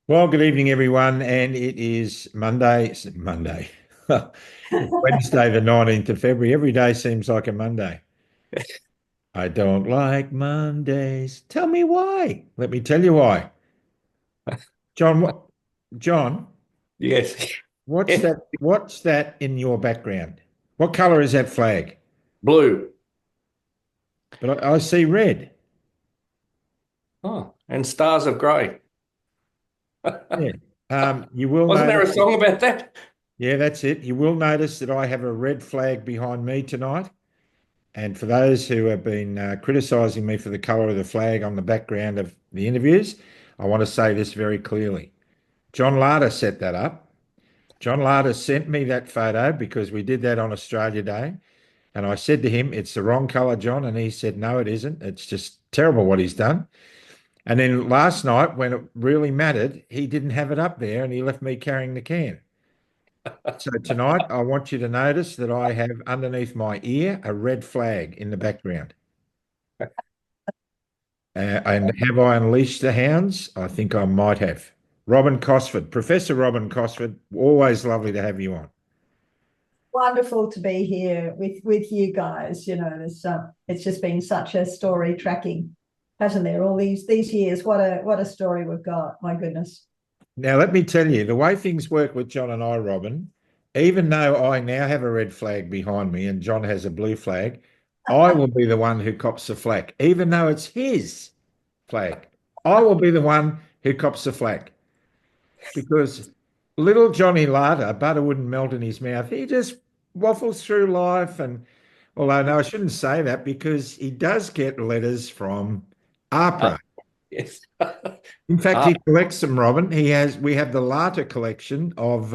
Well, good evening, everyone, and it is Monday. It's Wednesday, the 19th of February. Every day seems like a Monday. I don't like Mondays. Tell me why. Let me tell you why. John, John, Yes. what's Yeah. that? What's that in your background? What color is that flag? Blue. But I see red. Oh, and stars of grey. Yeah. You will Wasn't there notice. a song about that? Yeah, that's it. You will notice that I have a red flag behind me tonight. And for those who have been criticising me for the colour of the flag on the background of the interviews, I want to say this very clearly. John Larder set that up. John Larder sent me that photo because we did that on Australia Day. And I said to him, it's the wrong colour, John. And he said, no, it isn't. It's just terrible what he's done. And then last night, when it really mattered, he didn't have it up there and he left me carrying the can. So tonight, I want you to notice that I have underneath my ear a red flag in the background. And have I unleashed the hounds? I think I might have. Robyn Cosford, Professor Robyn Cosford, always lovely to have you on. Wonderful to be here with you guys. It's just been such a story tracking, hasn't there? All these years, what a story we've got. My goodness. Now, let me tell you, the way things work with John and I, Robyn, even though I now have a red flag behind me and John has a blue flag, I will be the one who cops the flag, even though it's his flag. I will be the one who cops the flag because little Johnny Larder, butter wouldn't melt in his mouth. He just waffles through life. And although, no, I shouldn't say that because he does get letters from Oh, APRA. yes. In fact, Ah, he collects them, Robyn. We have the Larder collection of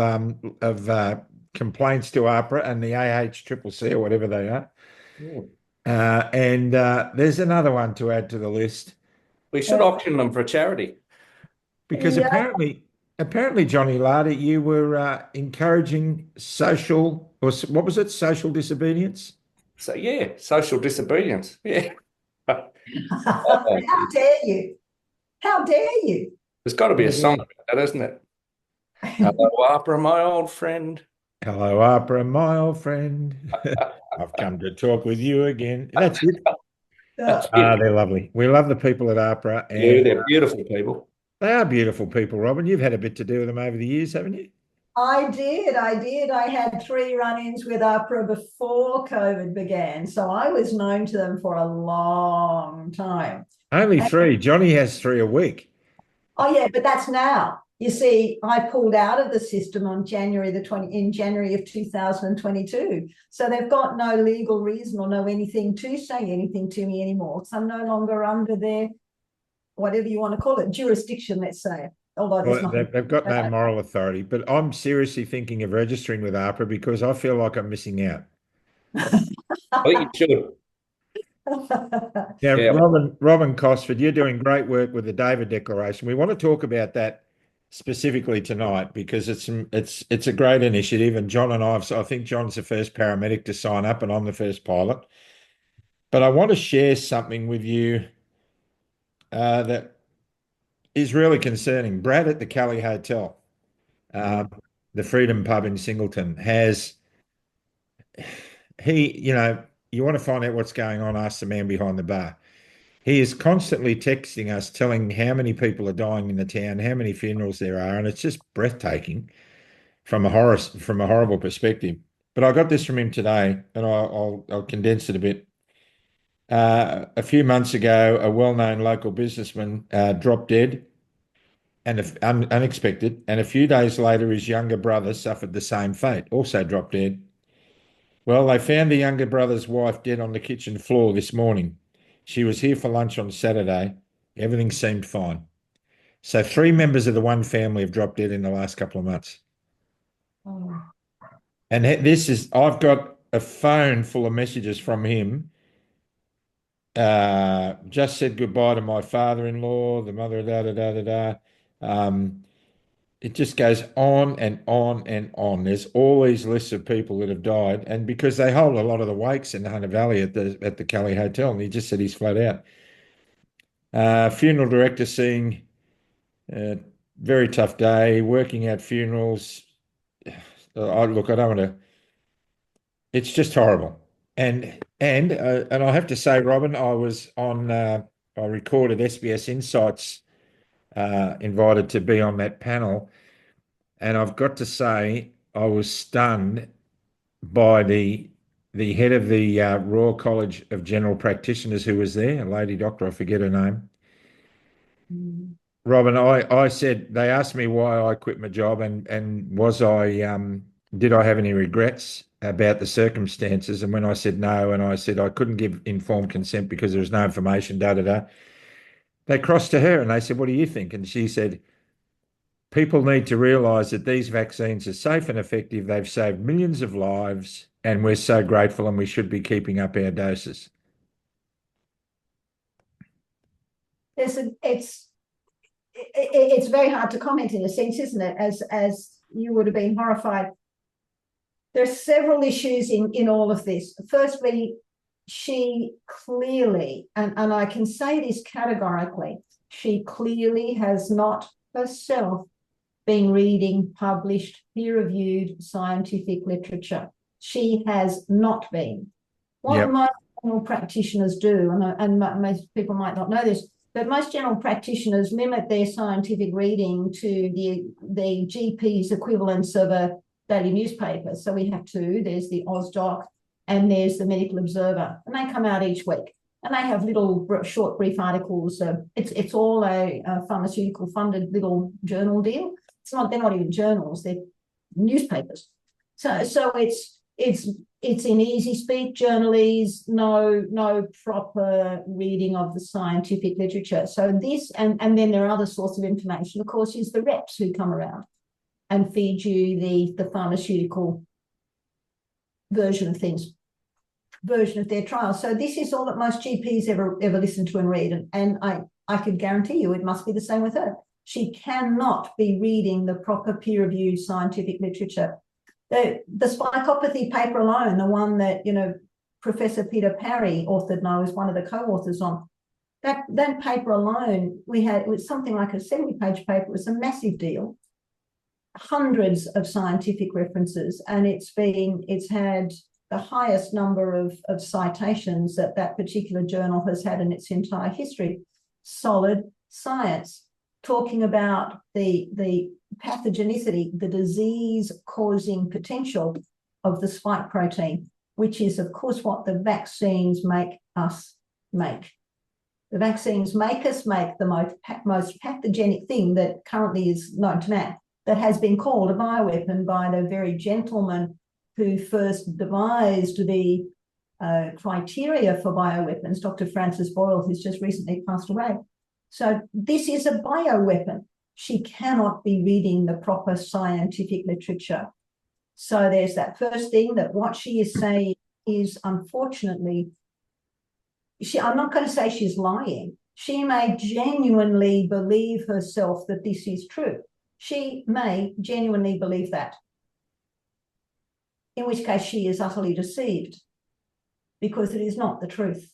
complaints to APRA and the AHCCC or whatever they are. yeah. And there's another one to add to the list We should auction them for charity. because Yeah, apparently, Johnny Larder, you were encouraging social, or what was it, social disobedience? So yeah, social disobedience. Yeah. how dare you? How dare you? There's got to be a song about that, isn't it? Hello, Opera, my old friend. Hello, APRA, my old friend. I've come to talk with you again. That's it. Uh, Yeah, They're lovely. We love the people at APRA, yeah, and they're beautiful people. they are beautiful people, Robyn. You've had a bit to do with them over the years, haven't you? I did. I had three run-ins with APRA before COVID began, so I was known to them for a long time. Only And, three. Johnny has three a week. oh yeah, but that's now. You see, I pulled out of the system on January of 2022. So they've got no legal reason or no anything to say anything to me anymore. So I'm no longer under their, whatever you want to call it, jurisdiction, let's say. Although there's Well, nothing. they've got no moral authority, but I'm seriously thinking of registering with APRA because I feel like I'm missing out. I think you should. Now, Yeah. Robyn Cosford, you're doing great work with the David Declaration. We want to talk about that specifically tonight because it's a great initiative, and John and I think John's the first paramedic to sign up, and I'm the first pilot. But I want to share something with you that is really concerning. Brad at the Cali Hotel, Mm. um, the Freedom Pub in Singleton, you want to find out what's going on, ask the man behind the bar. He is constantly texting us, telling how many people are dying in the town, how many funerals there are, and it's just breathtaking from a horrible perspective. But I got this from him today, and I'll condense it a bit. A few months ago, a well-known local businessman dropped dead and unexpected, and a few days later, his younger brother suffered the same fate, also dropped dead. Well, they found the younger brother's wife dead on the kitchen floor this morning. She was here for lunch on Saturday. Everything seemed fine. So, three members of the one family have dropped dead in the last couple of months. Oh. And I've got a phone full of messages from him. Just said goodbye to my father-in-law, the mother, da da da da da. Um, it just goes on and on and on. There's all these lists of people that have died, and because they hold a lot of the wakes in the Hunter Valley at the Cali Hotel, and he just said he's flat out. Funeral director seeing uh, very tough day, working out funerals. Look, I don't want to. It's just horrible. And I have to say, Robyn, I was on. I recorded SBS Insights, invited to be on that panel, and I've got to say, I was stunned by the head of the Royal College of General Practitioners who was there, a lady doctor, I forget her name. Mm. Robyn, I said, they asked me why I quit my job and was did I have any regrets about the circumstances? And when I said no, and I said I couldn't give informed consent because there was no information, da da da, they crossed to her and they said, what do you think? And she said, people need to realise that these vaccines are safe and effective. They've saved millions of lives, and we're so grateful, and we should be keeping up our doses. It's very hard to comment in a sense, isn't it? As you would have been horrified. There are several issues in all of this. Firstly, she clearly, and I can say this categorically, she clearly has not herself been reading published peer-reviewed scientific literature. She has not been. What most general practitioners do, and most people might not know this, but most general practitioners limit their scientific reading to the GP's equivalence of a daily newspaper. So we have two. There's the AusDoc and there's the Medical Observer, and they come out each week. And they have little short, brief articles. It's all a pharmaceutical funded little journal deal. They're not even journals; they're newspapers. So it's in easy speak, journalese, no proper reading of the scientific literature. So this, and then there are other sorts of information, of course, is the reps who come around and feed you the pharmaceutical version of things, version of their trials. So this is all that most GPs ever listen to and read. And I could guarantee you it must be the same with her. She cannot be reading the proper peer-reviewed scientific literature. The spikopathy paper alone, the one that, Professor Peter Parry authored, and I was one of the co-authors on, that paper alone, it was something like a 70-page paper. It was a massive deal, hundreds of scientific references, and it's had the highest number of citations that particular journal has had in its entire history. Solid science, talking about the pathogenicity, the disease-causing potential of the spike protein, which is, of course, what the vaccines make us make. The vaccines make us make the most pathogenic thing that currently is known to man, that has been called a bioweapon by the very gentleman who first devised the criteria for bioweapons, Dr. Francis Boyle, who's just recently passed away. So this is a bioweapon. She cannot be reading the proper scientific literature. So there's that first thing, that what she is saying is, unfortunately, I'm not going to say she's lying. She may genuinely believe herself that this is true. She may genuinely believe that, in which case she is utterly deceived, because it is not the truth.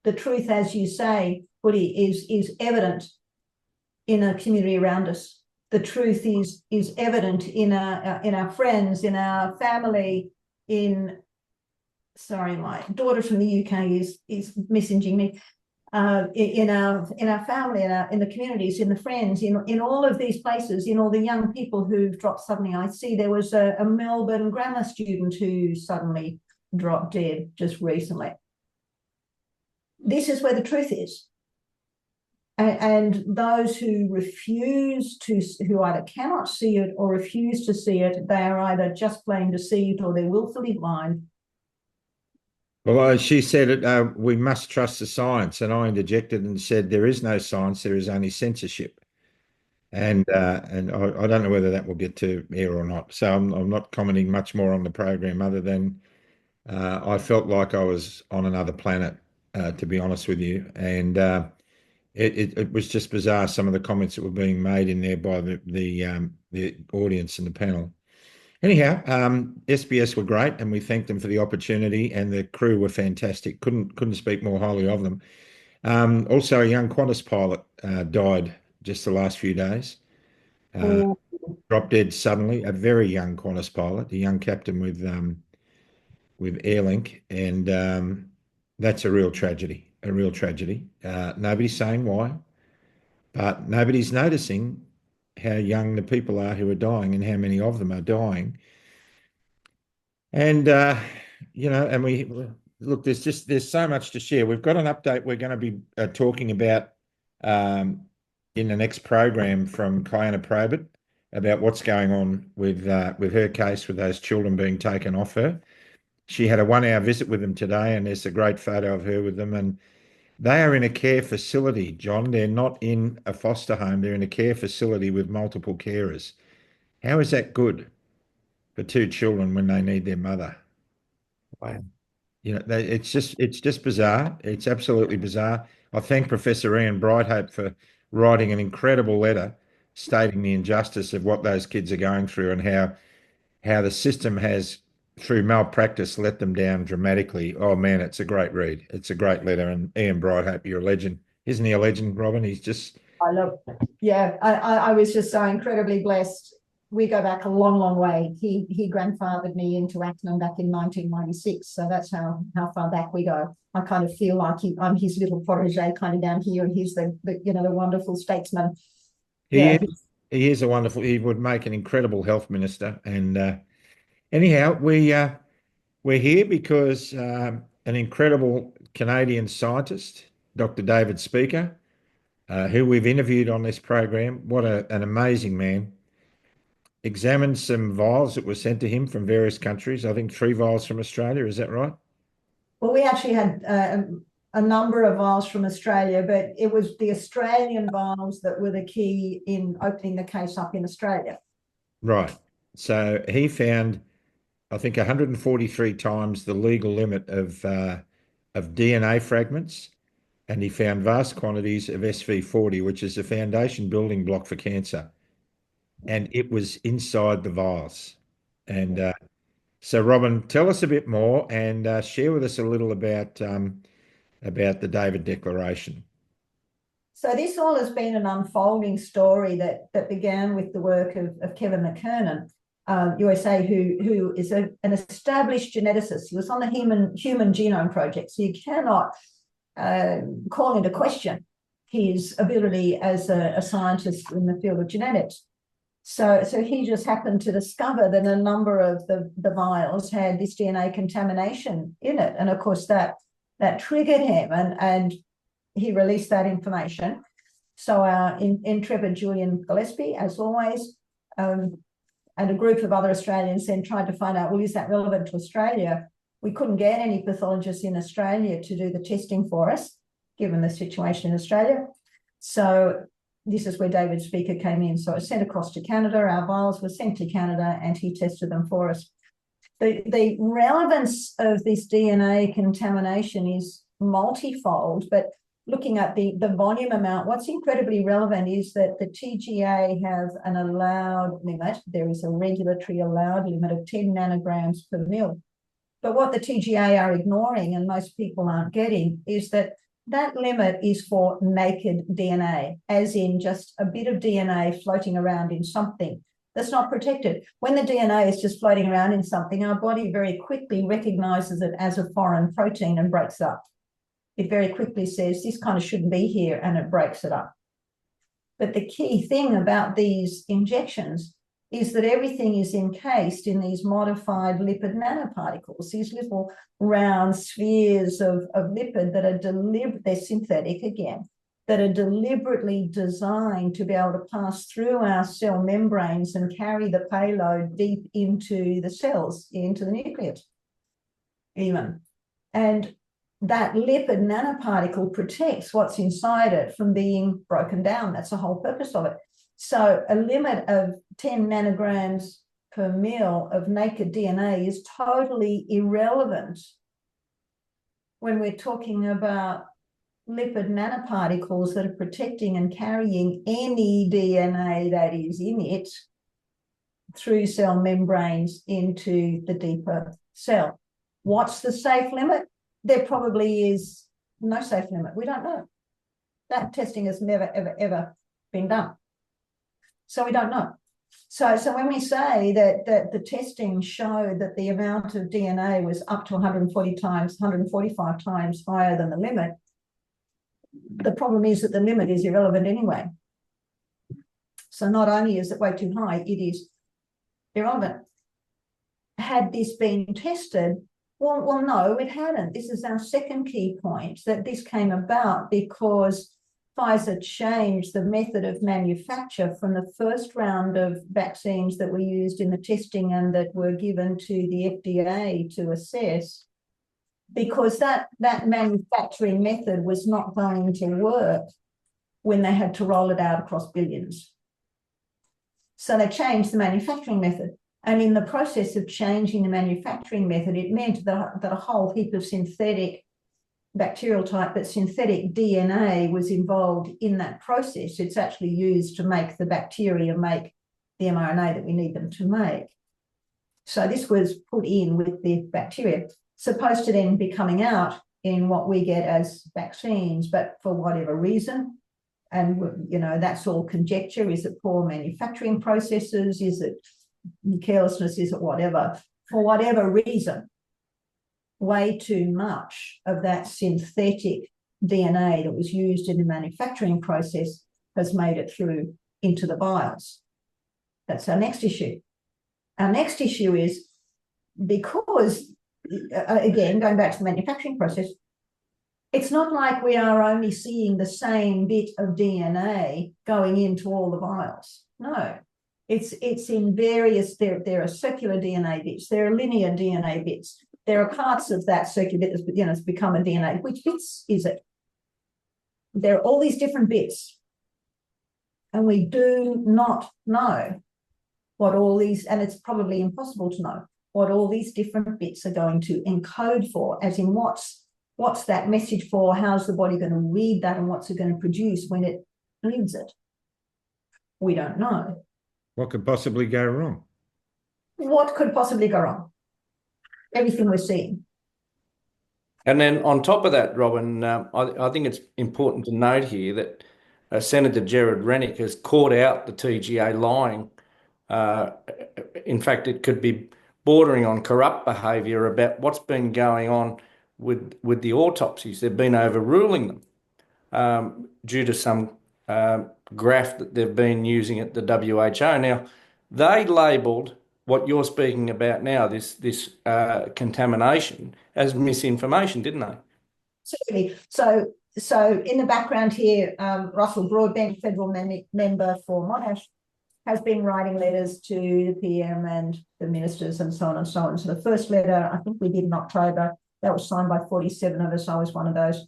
The truth, as you say, Hoody, is evident in a community around us. The truth is evident in our friends, in our family, sorry, my daughter from the UK is messaging me. In our family, in the communities, in the friends, in all of these places, in all the young people who've dropped suddenly. I see there was a Melbourne grammar student who suddenly dropped dead just recently. This is where the truth is. And those who who either cannot see it or refuse to see it, they are either just plain deceived or they're willfully blind. Well, she said we must trust the science, and I interjected and said there is no science, there is only censorship. And I don't know whether that will get to air or not. So I'm not commenting much more on the program, other than I felt like I was on another planet, to be honest with you. And it was just bizarre, some of the comments that were being made in there by the audience and the panel. Anyhow, SBS were great, and we thanked them for the opportunity, and the crew were fantastic. Couldn't speak more highly of them. Also, a young Qantas pilot died just the last few days. Oh, Dropped dead suddenly. A very young Qantas pilot, a young captain with Airlink, and that's a real tragedy. A real tragedy. Nobody's saying why, but nobody's noticing how young the people are who are dying and how many of them are dying. And and we look. There's so much to share. We've got an update. We're going to be talking about um, in the next program from Kiana Probert about what's going on with her case with those children being taken off her. She had a 1 hour visit with them today, and there's a great photo of her with them. And they are in a care facility, John. They're not in a foster home. They're in a care facility with multiple carers. How is that good for two children when they need their mother? Wow. It's just bizarre. It's absolutely bizarre. I thank Professor Ian Brighthope for writing an incredible letter stating the injustice of what those kids are going through and how the system has, through malpractice, let them down dramatically. Oh man, it's a great read. It's a great letter. And Ian Brighthope, you're a legend. Isn't he a legend, Robyn? He's just I love, yeah, I was just so incredibly blessed. We go back a long, long way. He grandfathered me into Acton back in 1996. So that's how far back we go. I kind of feel like I'm his little protege kind of down here, and he's the wonderful statesman. he Yeah. is he is a wonderful. He would make an incredible health minister. And anyhow, we're here because an incredible Canadian scientist, Dr. David Speaker, who we've interviewed on this program. What an amazing man. Examined some vials that were sent to him from various countries. I think 3 vials from Australia. Is that right? Well, we actually had a number of vials from Australia, but it was the Australian vials that were the key in opening the case up in Australia. Right. So he found, I think, 143 times the legal limit of DNA fragments, and he found vast quantities of SV40, which is a foundation building block for cancer, and it was inside the vials. And so, Robyn, tell us a bit more and share with us a little about the David Declaration. So this all has been an unfolding story that began with the work of Kevin McKernan, USA, who is an established geneticist. He was on the Human Genome Project, so you cannot call into question his ability as a scientist in the field of genetics. So he just happened to discover that a number of the vials had this DNA contamination in it, and of course that triggered him, and he released that information. So our intrepid Julian Gillespie, as always, and a group of other Australians then tried to find out, well, is that relevant to Australia? We couldn't get any pathologists in Australia to do the testing for us, given the situation in Australia. So this is where David Speaker came in. So it was sent across to Canada. Our vials were sent to Canada, and he tested them for us. The relevance of this DNA contamination is multifold, but looking at the volume amount, what's incredibly relevant is that the TGA have an allowed limit. There is a regulatory allowed limit of 10 nanograms per mil. But what the TGA are ignoring, and most people aren't getting, is that limit is for naked DNA, as in just a bit of DNA floating around in something that's not protected. When the DNA is just floating around in something, our body very quickly recognizes it as a foreign protein and breaks up. It very quickly says, this kind of shouldn't be here, and it breaks it up. But the key thing about these injections is that everything is encased in these modified lipid nanoparticles, these little round spheres of lipid that are they're synthetic again, that are deliberately designed to be able to pass through our cell membranes and carry the payload deep into the cells, into the nucleus even. And that lipid nanoparticle protects what's inside it from being broken down. That's the whole purpose of it. So a limit of 10 nanograms per mil of naked DNA is totally irrelevant when we're talking about lipid nanoparticles that are protecting and carrying any DNA that is in it through cell membranes into the deeper cell. What's the safe limit? There probably is no safe limit. We don't know. That testing has never, ever, ever been done. So we don't know. So when we say that the testing showed that the amount of DNA was up to 140 times, 145 times higher than the limit, the problem is that the limit is irrelevant anyway. So not only is it way too high, it is irrelevant. Had this been tested? Well, no, it hadn't. This is our second key point, that this came about because Pfizer changed the method of manufacture from the first round of vaccines that were used in the testing and that were given to the FDA to assess, because that manufacturing method was not going to work when they had to roll it out across billions. So they changed the manufacturing method. And in the process of changing the manufacturing method, it meant that a whole heap of synthetic bacterial type, but synthetic DNA was involved in that process. It's actually used to make the bacteria make the mRNA that we need them to make. So this was put in with the bacteria, supposed to then be coming out in what we get as vaccines, but for whatever reason, and you know, that's all conjecture. Is it poor manufacturing processes? Is it carelessness? Is it whatever? For whatever reason, way too much of that synthetic DNA that was used in the manufacturing process has made it through into the vials. That's our next issue. Our next issue is because, again, going back to the manufacturing process, it's not like we are only seeing the same bit of DNA going into all the vials. No, it's in various, there are circular DNA bits, there are linear DNA bits, there are parts of that circular bit that's, you know, it's become a DNA. Which bits is it? There are all these different bits, and we do not know what all these, and it's probably impossible to know what all these different bits are going to encode for, as in what's that message for, how's the body going to read that, and what's it going to produce when it reads it? We don't know. What could possibly go wrong? What could possibly go wrong? Everything we're seeing. And then on top of that, Robyn, I think it's important to note here that Senator Gerard Rennick has caught out the TGA lying. In fact, it could be bordering on corrupt behaviour about what's been going on with the autopsies. They've been overruling them due to some graph that they've been using at the WHO. Now, they labelled what you're speaking about now, this contamination, as misinformation, didn't they? Certainly. So in the background here, Russell Broadbent, federal member for Monash, has been writing letters to the PM and the ministers and so on and so on. So the first letter, I think we did in October, that was signed by 47 of us. I was one of those.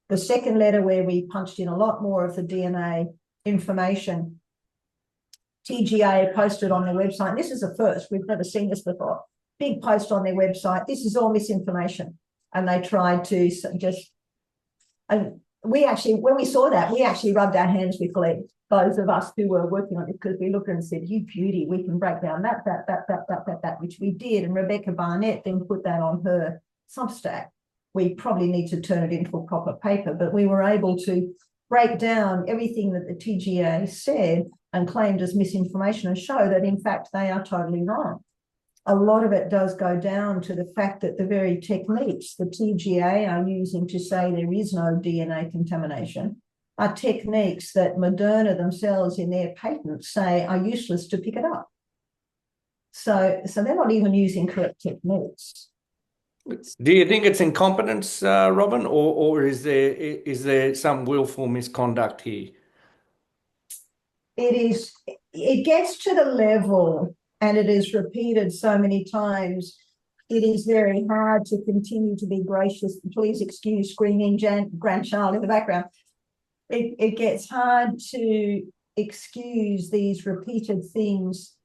The second letter, where we punched in a lot more of the DNA information, TGA posted on their website. And this is a first. We've never seen this before. Big post on their website. This is all misinformation. And they tried to just, and we actually, when we saw that, we actually rubbed our hands with glee, those of us who were working on it, because we looked and said, you beauty, we can break down that, which we did. And Rebecca Barnett then put that on her Substack. We probably need to turn it into a proper paper, but we were able to break down everything that the TGA said and claimed as misinformation and show that, in fact, they are totally wrong. A lot of it does go down to the fact that the very techniques the TGA are using to say there is no DNA contamination are techniques that Moderna themselves in their patents say are useless to pick it up. So they're not even using correct techniques. Do you think it's incompetence, Robyn, or is there some willful misconduct here? It gets to the level, and it is repeated so many times, it is very hard to continue to be gracious. Please excuse screaming grandchild in the background. It gets hard to excuse these repeated things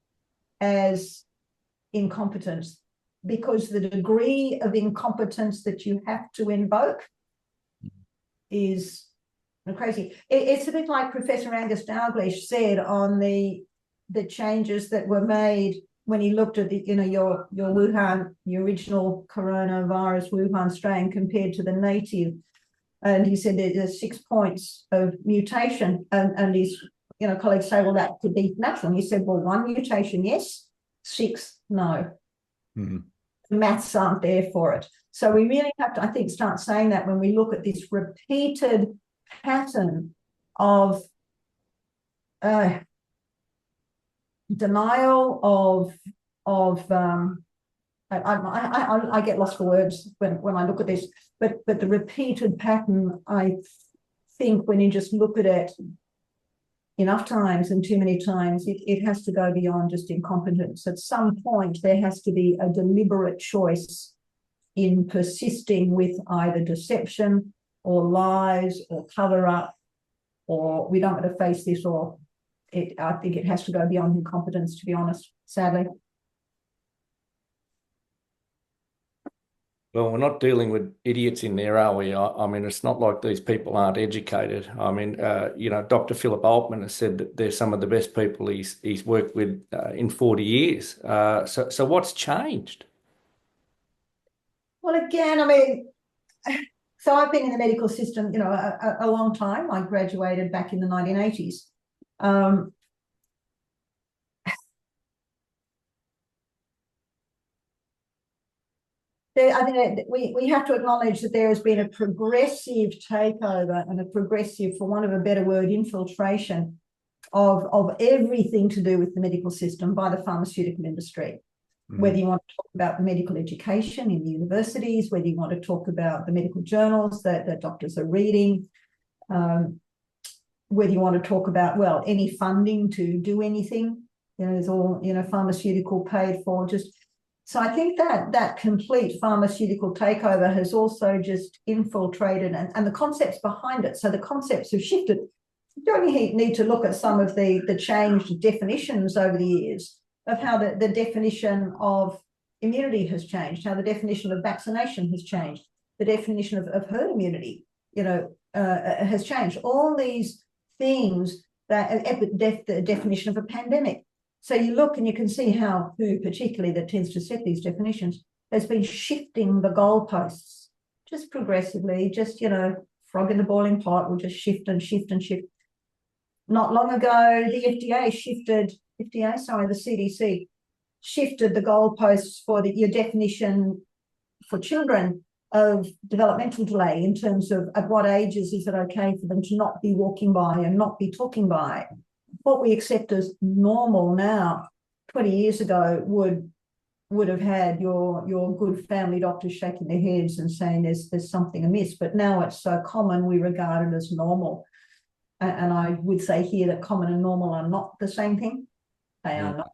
as incompetence, because the degree of incompetence that you have to invoke is crazy. It's a bit like Professor Angus Dalglish said on the changes that were made when he looked at the, you know, your Wuhan, your original coronavirus Wuhan strain compared to the native. And he said there's 6 points of mutation, and his colleagues say, well, that could be natural. And he said, well, 1 mutation, yes, 6, no. Mm-hmm. The maths aren't there for it. So we really have to, I think, start saying that when we look at this repeated pattern of denial I get lost for words when I look at this, but the repeated pattern, I think when you just look at it enough times and too many times, it has to go beyond just incompetence. At some point, there has to be a deliberate choice in persisting with either deception or lies or cover up, or we don't want to face this, or I think it has to go beyond incompetence, to be honest, sadly. Well, we're not dealing with idiots in there, are we? I mean, it's not like these people aren't educated. I mean, Dr. Philip Altman has said that they're some of the best people he's worked with in 40 years. So what's changed? Well, again, I mean, so I've been in the medical system, a long time. I graduated back in the 1980s. I think we have to acknowledge that there has been a progressive takeover and a progressive, for want of a better word, infiltration of everything to do with the medical system by the pharmaceutical industry. Mm-hmm. Whether you want to talk about the medical education in the universities, whether you want to talk about the medical journals that doctors are reading, whether you want to talk about, well, any funding to do anything, there's all, pharmaceutical paid for. So I think that complete pharmaceutical takeover has also just infiltrated, and the concepts behind it. So the concepts have shifted. You only need to look at some of the changed definitions over the years of how the definition of immunity has changed, how the definition of vaccination has changed, the definition of herd immunity, has changed. All these things, the definition of a pandemic. So you look and you can see how who particularly that tends to set these definitions has been shifting the goalposts just progressively, just, frog in the boiling pot will just shift and shift and shift. Not long ago, the CDC shifted the goalposts for your definition for children of developmental delay in terms of at what ages is it okay for them to not be walking by and not be talking by. What we accept as normal now, 20 years ago, would have had your good family doctors shaking their heads and saying there's something amiss. But now it's so common, we regard it as normal. And I would say here that common and normal are not the same thing. They are not.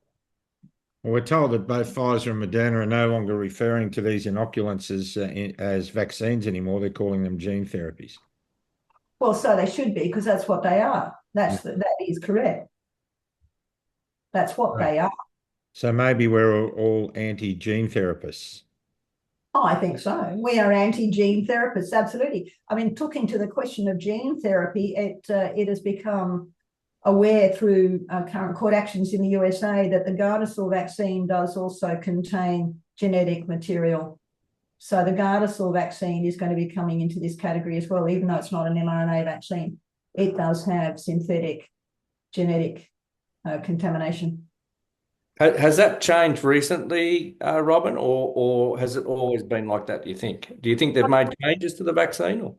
Well, we're told that both Pfizer and Moderna are no longer referring to these inoculants as vaccines anymore. They're calling them gene therapies. Well, so they should be, because that's what they are. That is correct. That's what they are. So maybe we're all anti-gene therapists. Oh, I think so. We are anti-gene therapists, absolutely. I mean, talking to the question of gene therapy, it has become aware through current court actions in the USA that the Gardasil vaccine does also contain genetic material. So the Gardasil vaccine is going to be coming into this category as well, even though it's not an mRNA vaccine. It does have synthetic genetic contamination. Has that changed recently, Robyn, or has it always been like that, do you think? Do you think they've made changes to the vaccine? Or?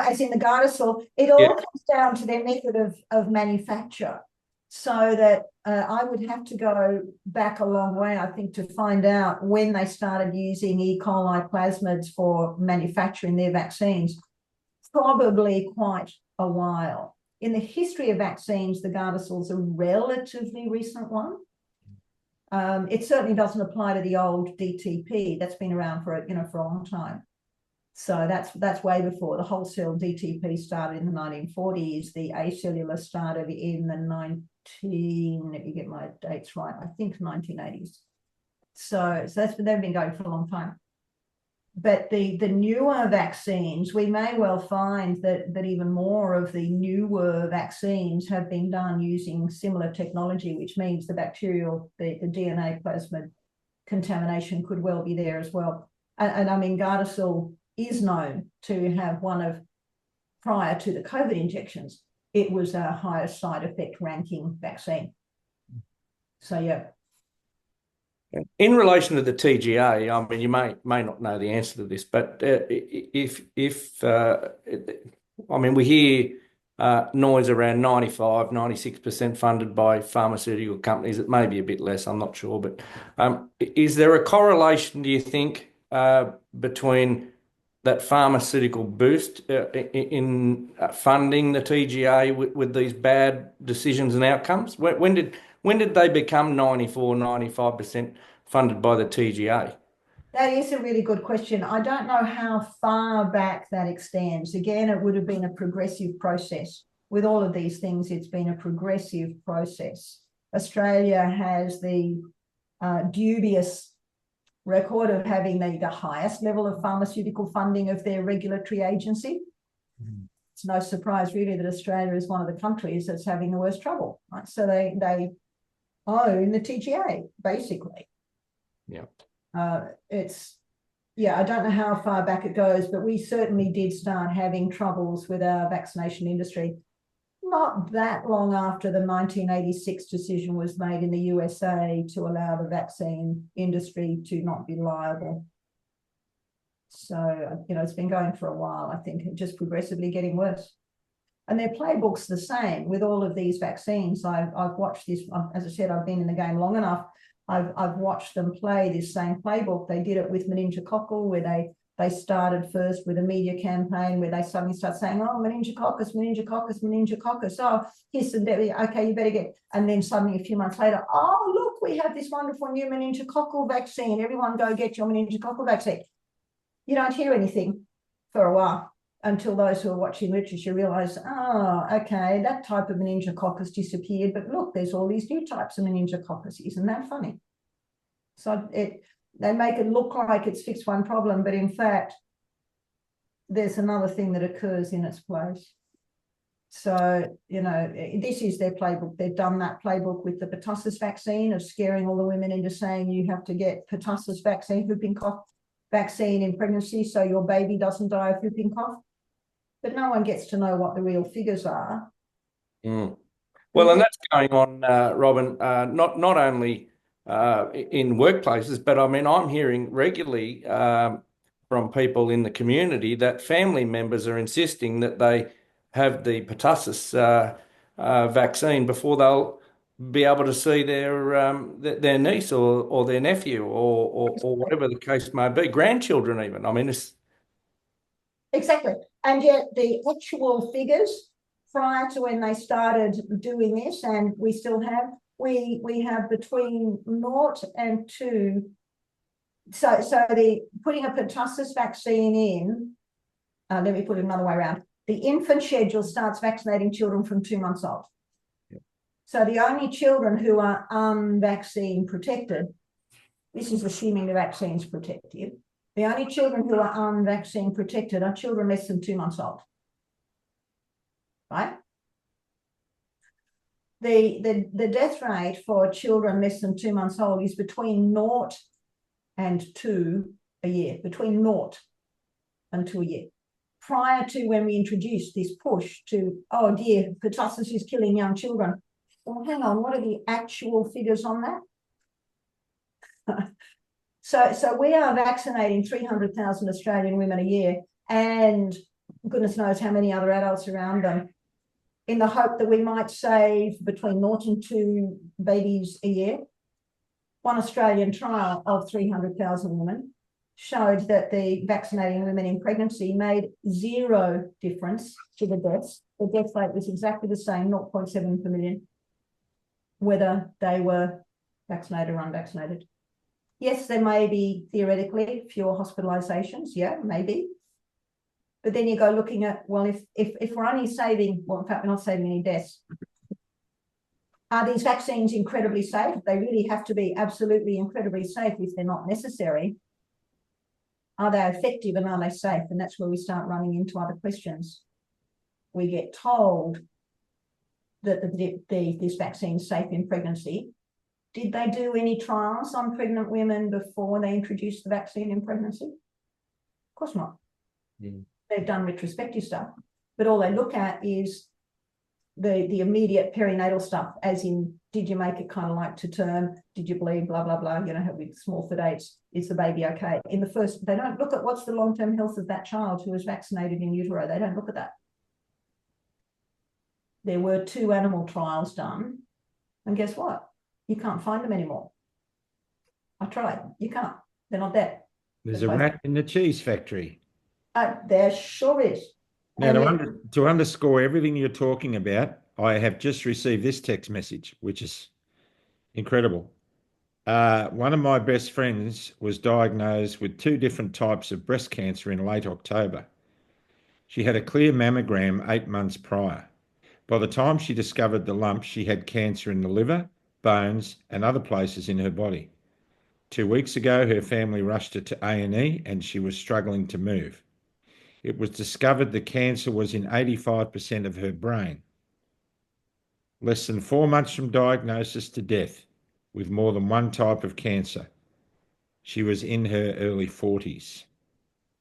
As in the Gardasil, it all comes down to their method of manufacture. So that I would have to go back a long way, I think, to find out when they started using E. coli plasmids for manufacturing their vaccines. Probably quite a while. In the history of vaccines, the Gardasil is a relatively recent one. It certainly doesn't apply to the old DTP. That's been around for a long time. So that's way before. The wholesale DTP started in the 1940s. The acellular started in the let me get my dates right, I think 1980s. So they've been going for a long time. But the newer vaccines, we may well find that even more of the newer vaccines have been done using similar technology, which means the bacterial, the DNA plasmid contamination could well be there as well. And I mean, Gardasil is known to have one of, prior to the COVID injections, it was our highest side effect ranking vaccine. So, yeah. In relation to the TGA, I mean, you may not know the answer to this, but I mean, we hear noise around 95, 96% funded by pharmaceutical companies. It may be a bit less, I'm not sure, but is there a correlation, do you think, between that pharmaceutical boost in funding the TGA with these bad decisions and outcomes? When did they become 94, 95% funded by the TGA? That is a really good question. I don't know how far back that extends. Again, it would have been a progressive process. With all of these things, it's been a progressive process. Australia has the dubious record of having the highest level of pharmaceutical funding of their regulatory agency. It's no surprise really that Australia is one of the countries that's having the worst trouble, right? So they own the TGA, basically. Yeah. I don't know how far back it goes, but we certainly did start having troubles with our vaccination industry not that long after the 1986 decision was made in the USA to allow the vaccine industry to not be liable. So, it's been going for a while, I think, just progressively getting worse. And their playbook's the same with all of these vaccines. I've watched this, as I said, I've been in the game long enough. I've watched them play this same playbook. They did it with meningococcal, where they started first with a media campaign where they suddenly start saying, oh, meningococcus, meningococcus, meningococcus. Oh, here's some, okay, you better get. And then suddenly a few months later, oh, look, we have this wonderful new meningococcal vaccine. Everyone go get your meningococcal vaccine. You don't hear anything for a while until those who are watching literature realize, oh, okay, that type of meningococcus disappeared, but look, there's all these new types of meningococcus. Isn't that funny? So they make it look like it's fixed one problem, but in fact, there's another thing that occurs in its place. So, this is their playbook. They've done that playbook with the pertussis vaccine of scaring all the women into saying you have to get pertussis vaccine, whooping cough vaccine in pregnancy so your baby doesn't die of whooping cough. But no one gets to know what the real figures are. Well, and that's going on, Robyn, not only in workplaces, but I mean, I'm hearing regularly from people in the community that family members are insisting that they have the pertussis vaccine before they'll be able to see their niece or their nephew or whatever the case may be, grandchildren even. I mean, it's exactly. And yet the actual figures prior to when they started doing this, and we still have, we have between 0 and 2. So the putting a pertussis vaccine in, let me put it another way around. The infant schedule starts vaccinating children from 2 months old. Yep. So the only children who are unvaccine protected, this is assuming the vaccine's protective, the only children who are unvaccine protected are children less than 2 months old. Right? The death rate for children less than 2 months old is between 0 and 2 a year, between 0 and 2 a year. Prior to when we introduced this push to, oh dear, pertussis is killing young children. Well, hang on, what are the actual figures on that? So we are vaccinating 300,000 Australian women a year, and goodness knows how many other adults around them, in the hope that we might save between 0 and 2 babies a year. One Australian trial of 300,000 women showed that the vaccinating women in pregnancy made 0 difference to the deaths. The death rate was exactly the same, 0.7 per million, whether they were vaccinated or unvaccinated. Yes, there may be theoretically fewer hospitalizations. Yeah, maybe. But then you go looking at, well, if we're only saving, well, in fact, we're not saving any deaths. Are these vaccines incredibly safe? They really have to be absolutely incredibly safe if they're not necessary. Are they effective and are they safe? And that's where we start running into other questions. We get told that this vaccine is safe in pregnancy. Did they do any trials on pregnant women before they introduced the vaccine in pregnancy? Of course not. They've done retrospective stuff, but all they look at is the immediate perinatal stuff, as in, did you make it kind of like to term? Did you bleed? Blah, blah, blah. You know, with small for dates, is the baby okay? In the first, they don't look at what's the long-term health of that child who was vaccinated in utero. They don't look at that. There were 2 animal trials done, and guess what? You can't find them anymore. I tried. You can't. They're not there. There's a rat in the cheese factory. There sure is. Now, to underscore everything you're talking about, I have just received this text message, which is incredible. One of my best friends was diagnosed with 2 different types of breast cancer in late October. She had a clear mammogram 8 months prior. By the time she discovered the lump, she had cancer in the liver, bones, and other places in her body. 2 weeks ago, her family rushed her to A&E and she was struggling to move. It was discovered the cancer was in 85% of her brain. Less than 4 months from diagnosis to death, with more than one type of cancer. She was in her early 40s.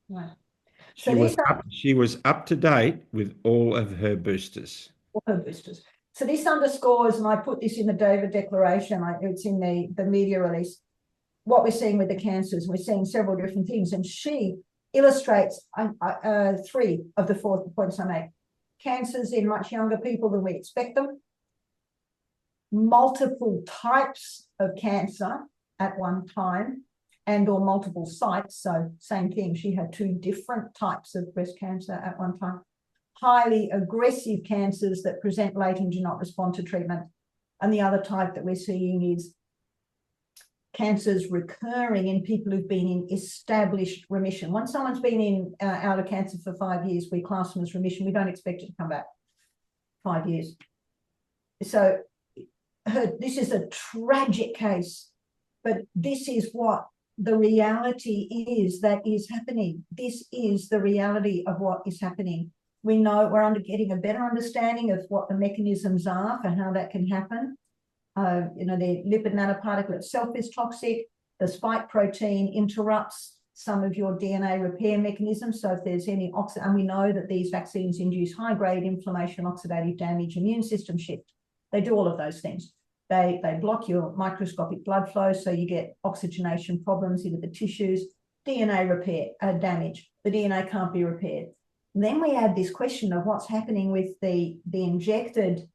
Wow. She was up to date with all of her boosters. So this underscores, and I put this in the Dover Declaration, it's in the media release, what we're seeing with the cancers. We're seeing several different things, and she illustrates 3 of the 4 points I make. Cancers in much younger people than we expect them. Multiple types of cancer at one time, and or multiple sites. So same thing, she had 2 different types of breast cancer at one time. Highly aggressive cancers that present late and do not respond to treatment. And the other type that we're seeing is cancers recurring in people who've been in established remission. Once someone's been out of cancer for 5 years, we class them as remission. We don't expect it to come back 5 years. So this is a tragic case, but this is what the reality is that is happening. This is the reality of what is happening. We know we're getting a better understanding of what the mechanisms are for how that can happen. The lipid nanoparticle itself is toxic. The spike protein interrupts some of your DNA repair mechanisms. So if there's any and we know that these vaccines induce high-grade inflammation, oxidative damage, immune system shift. They do all of those things. They block your microscopic blood flow, so you get oxygenation problems into the tissues, DNA repair damage. The DNA can't be repaired. And then we add this question of what's happening with the injected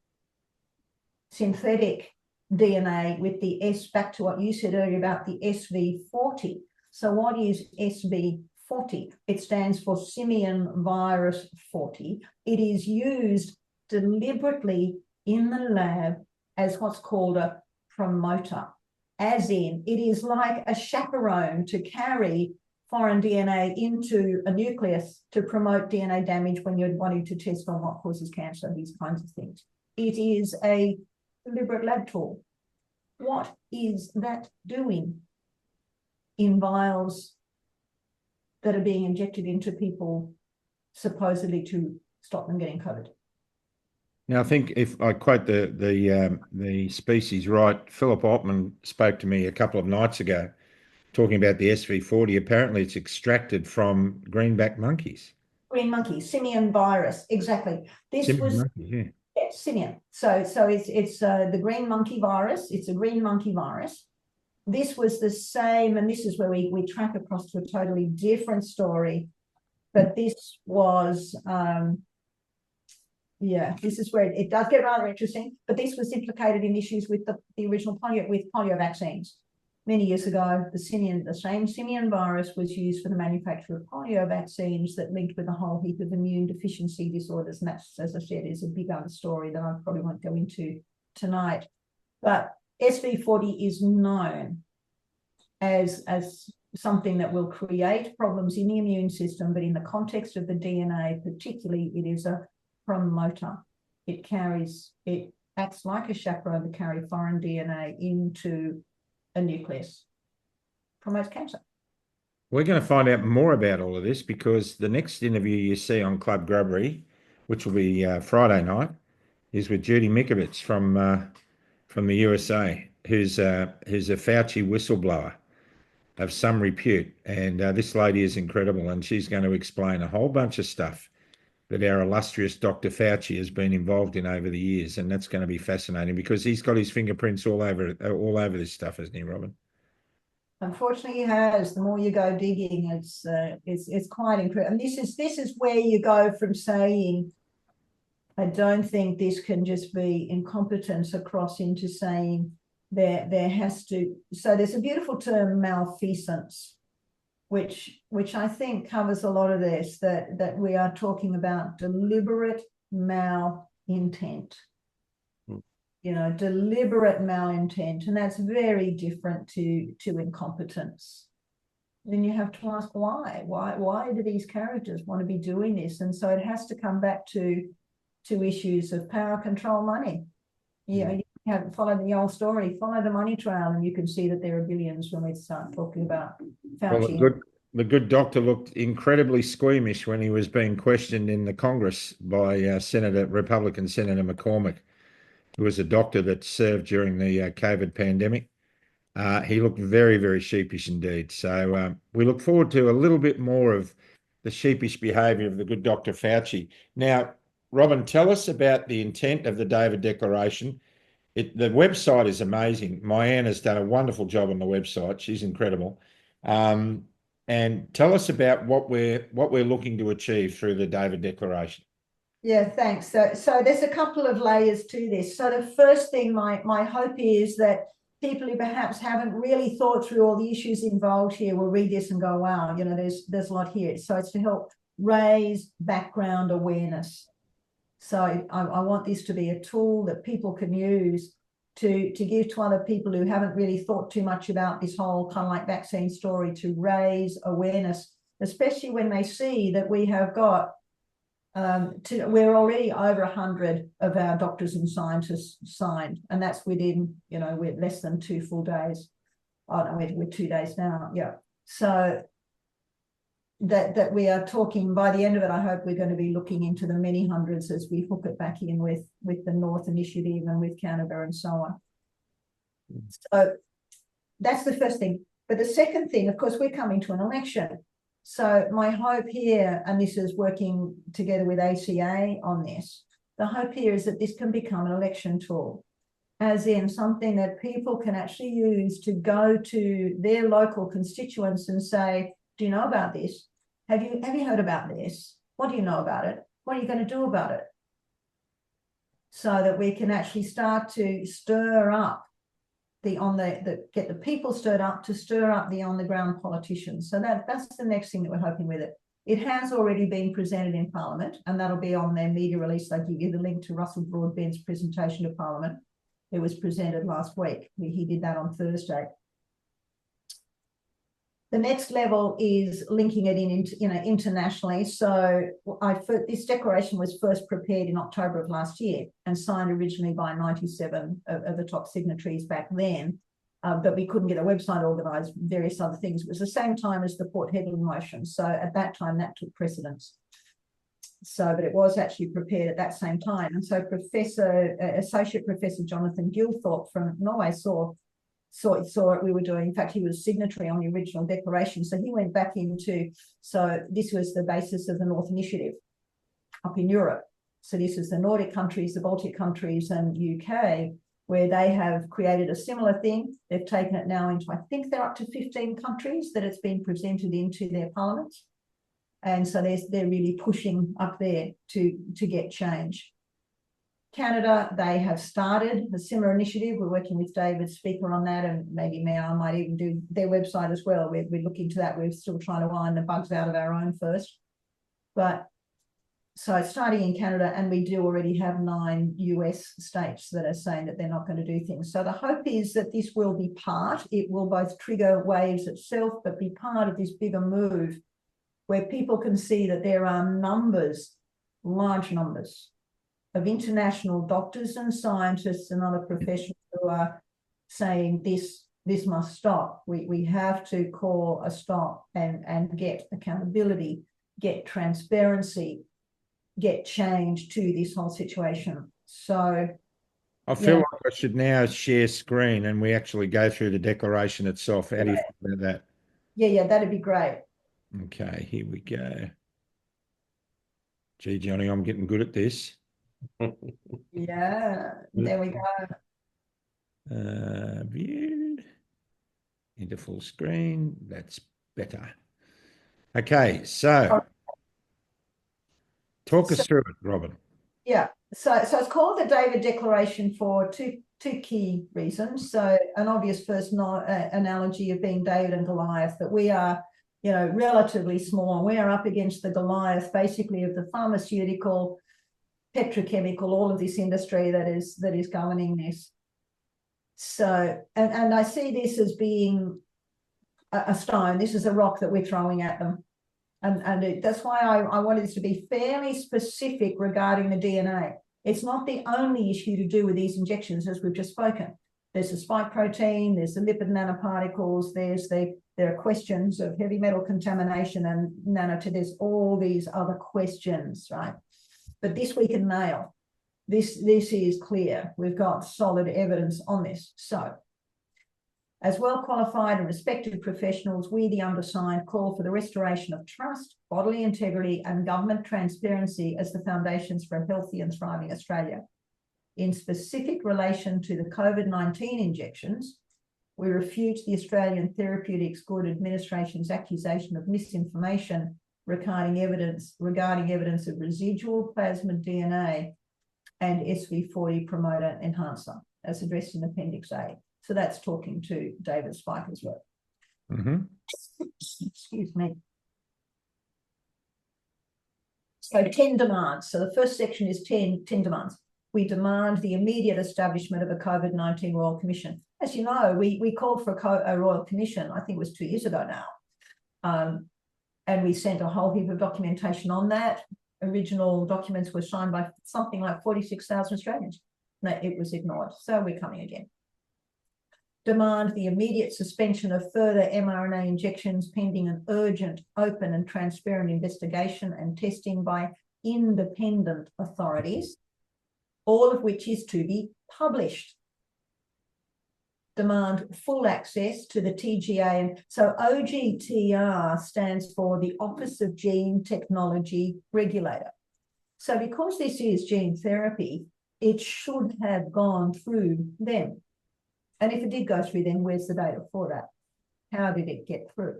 synthetic DNA with the back to what you said earlier about the SV40. So what is SV40? It stands for simian virus 40. It is used deliberately in the lab as what's called a promoter, as in it is like a chaperone to carry foreign DNA into a nucleus to promote DNA damage when you're wanting to test on what causes cancer, these kinds of things. It is a deliberate lab tool. What is that doing in vials that are being injected into people supposedly to stop them getting COVID? Now, I think if I quote the species right, Philip Altman spoke to me a couple of nights ago talking about the SV40. Apparently, it's extracted from greenback monkeys. Green monkeys, simian virus, exactly. Simian. So it's the green monkey virus. It's a green monkey virus. This was the same, and this is where we track across to a totally different story. But this was, this is where it does get rather interesting. But this was implicated in issues with the original polio vaccines. Many years ago, the same simian virus was used for the manufacture of polio vaccines that linked with a whole heap of immune deficiency disorders. And that's, as I said, is a big other story that I probably won't go into tonight. But SV40 is known as something that will create problems in the immune system, but in the context of the DNA particularly, it is a promoter. It acts like a chaperone to carry foreign DNA into a nucleus, promotes cancer. We're going to find out more about all of this because the next interview you see on Club Grubbery, which will be Friday night, is with Judy Mikovits from the USA, who's a Fauci whistleblower of some repute. And this lady is incredible, and she's going to explain a whole bunch of stuff that our illustrious Dr. Fauci has been involved in over the years, and that's going to be fascinating because he's got his fingerprints all over this stuff, hasn't he, Robyn? Unfortunately, he has. The more you go digging, it's quite incredible. And this is where you go from saying, I don't think this can just be incompetence across into saying there has to. So there's a beautiful term, malfeasance, which I think covers a lot of this, that we are talking about deliberate malintent. Deliberate malintent, and that's very different to incompetence. Then you have to ask why do these characters want to be doing this? And so it has to come back to issues of power, control, money. You have followed the old story, follow the money trail, and you can see that there are billions when we start talking about Fauci. Well, the good doctor looked incredibly squeamish when he was being questioned in the Congress by Republican Senator McCormick, who was a doctor that served during the COVID pandemic. He looked very, very sheepish indeed. So we look forward to a little bit more of the sheepish behaviour of the good Dr. Fauci. Now, Robyn, tell us about the intent of the David Declaration. The website is amazing. Myann has done a wonderful job on the website. She's incredible. And tell us about what we're looking to achieve through the David Declaration. Yeah, thanks. So there's a couple of layers to this. So the first thing, my hope is that people who perhaps haven't really thought through all the issues involved here will read this and go, wow, there's a lot here. So it's to help raise background awareness. So I want this to be a tool that people can use to give to other people who haven't really thought too much about this whole kind of like vaccine story, to raise awareness, especially when they see that we have got we're already over 100 of our doctors and scientists signed, and that's within, we're less than 2 full days. Oh no, we're 2 days now. Yeah. So that we are talking, by the end of it, I hope we're going to be looking into the many hundreds as we hook it back in with the North Initiative and with Canada and so on. So that's the first thing. But the second thing, of course, we're coming to an election. So my hope here, and this is working together with ACA on this, the hope here is that this can become an election tool, as in something that people can actually use to go to their local constituents and say, do you know about this? Have you heard about this? What do you know about it? What are you going to do about it? So that we can actually start to stir up get the people stirred up, to stir up the on-the-ground politicians. So that's the next thing that we're hoping with it. It has already been presented in Parliament, and that'll be on their media release. They give you the link to Russell Broadbent's presentation to Parliament. It was presented last week. He did that on Thursday. The next level is linking it internationally. So this declaration was first prepared in October of last year and signed originally by 97 of the top signatories back then, but we couldn't get a website organised, various other things. It was the same time as the Port Hedland motion. So at that time, that took precedence. So, but it was actually prepared at that same time. And so Associate Professor Jonathan Gilthorpe from Norway saw it we were doing. In fact, he was signatory on the original declaration. So he went back so this was the basis of the North Initiative up in Europe. So this is the Nordic countries, the Baltic countries, and UK, where they have created a similar thing. They've taken it now into, I think they're up to 15 countries that it's been presented into their parliaments. And so they're really pushing up there to get change. Canada, they have started a similar initiative. We're working with David Speaker on that, and maybe I might even do their website as well. We're looking to that. We're still trying to iron the bugs out of our own first. But so it's starting in Canada, and we do already have 9 US states that are saying that they're not going to do things. So the hope is that this will be it will both trigger waves itself, but be part of this bigger move where people can see that there are large numbers of international doctors and scientists and other professionals who are saying this must stop. We have to call a stop and get accountability, get transparency, get change to this whole situation. So I feel like I should now share screen and we actually go through the declaration itself. How do you feel about that? Yeah, that'd be great. Okay, here we go. Gee, Johnny, I'm getting good at this. Yeah, there we go. Viewed into full screen. That's better. Okay, so talk us through it, Robyn. Yeah, so it's called the David Declaration for two key reasons. So an obvious first analogy of being David and Goliath, that we are, relatively small, and we are up against the Goliath, basically, of the pharmaceutical, petrochemical, all of this industry that is governing this. So, and I see this as being a stone. This is a rock that we're throwing at them. And that's why I wanted this to be fairly specific regarding the DNA. It's not the only issue to do with these injections, as we've just spoken. There's the spike protein, there's the lipid nanoparticles, there are questions of heavy metal contamination and there's all these other questions, right? But this we can nail. This is clear. We've got solid evidence on this. So, as well-qualified and respected professionals, we, the undersigned, call for the restoration of trust, bodily integrity, and government transparency as the foundations for a healthy and thriving Australia. In specific relation to the COVID-19 injections, we refute the Australian Therapeutics Good Administration's accusation of misinformation regarding evidence of residual plasmid DNA and SV40 promoter enhancer, as addressed in Appendix A. So that's talking to David Spike as well. Excuse me. So 10 demands. So the first section is 10 demands. We demand the immediate establishment of a COVID-19 Royal Commission. As you know, we called for a Royal Commission, I think it was 2 years ago now. And we sent a whole heap of documentation on that. Original documents were signed by something like 46,000 Australians. No, it was ignored. So we're coming again. Demand the immediate suspension of further mRNA injections pending an urgent, open and transparent investigation and testing by independent authorities, all of which is to be published. Demand full access to the TGA. So OGTR stands for the Office of Gene Technology Regulator. So because this is gene therapy, it should have gone through them. And if it did go through, then where's the data for that? How did it get through?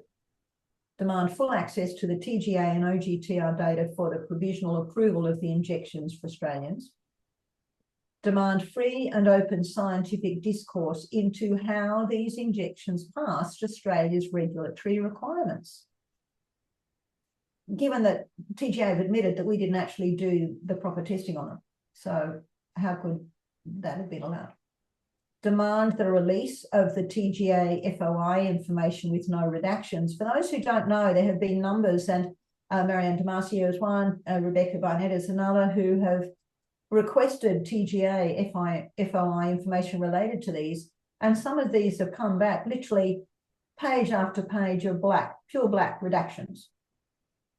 Demand full access to the TGA and OGTR data for the provisional approval of the injections for Australians. Demand free and open scientific discourse into how these injections passed Australia's regulatory requirements. Given that TGA have admitted that we didn't actually do the proper testing on them. So how could that have been allowed? Demand the release of the TGA FOI information with no redactions. For those who don't know, there have been numbers, and Marianne Damasio is one, Rebecca Barnett is another, who have requested TGA FOI information related to these, and some of these have come back literally page after page of black, pure black redactions.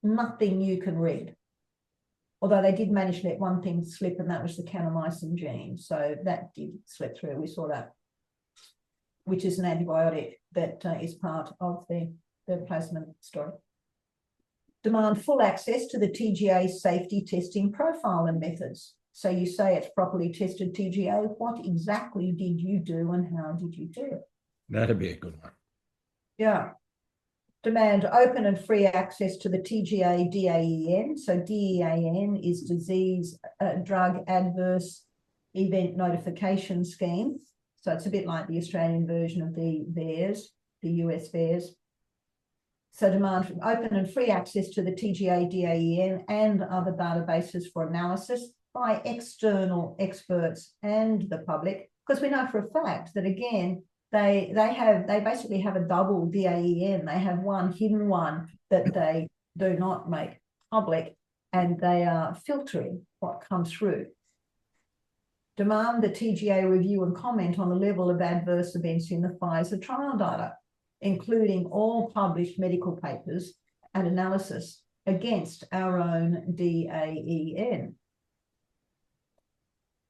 Nothing you can read. Although they did manage to let one thing slip, and that was the kanamycin gene. So that did slip through. We saw that, which is an antibiotic that is part of the plasmid story. Demand full access to the TGA safety testing profile and methods. So you say it's properly tested TGA. What exactly did you do and how did you do it? That'd be a good one. Yeah. Demand open and free access to the TGA DAEN. So DAEN is Disease Drug Adverse Event Notification Scheme. So it's a bit like the Australian version of the VAERS, the US VAERS. So demand open and free access to the TGA DAEN and other databases for analysis by external experts and the public, because we know for a fact that, again, they basically have a double DAEN. They have one hidden one that they do not make public, and they are filtering what comes through. Demand the TGA review and comment on the level of adverse events in the Pfizer trial data, including all published medical papers and analysis against our own DAEN.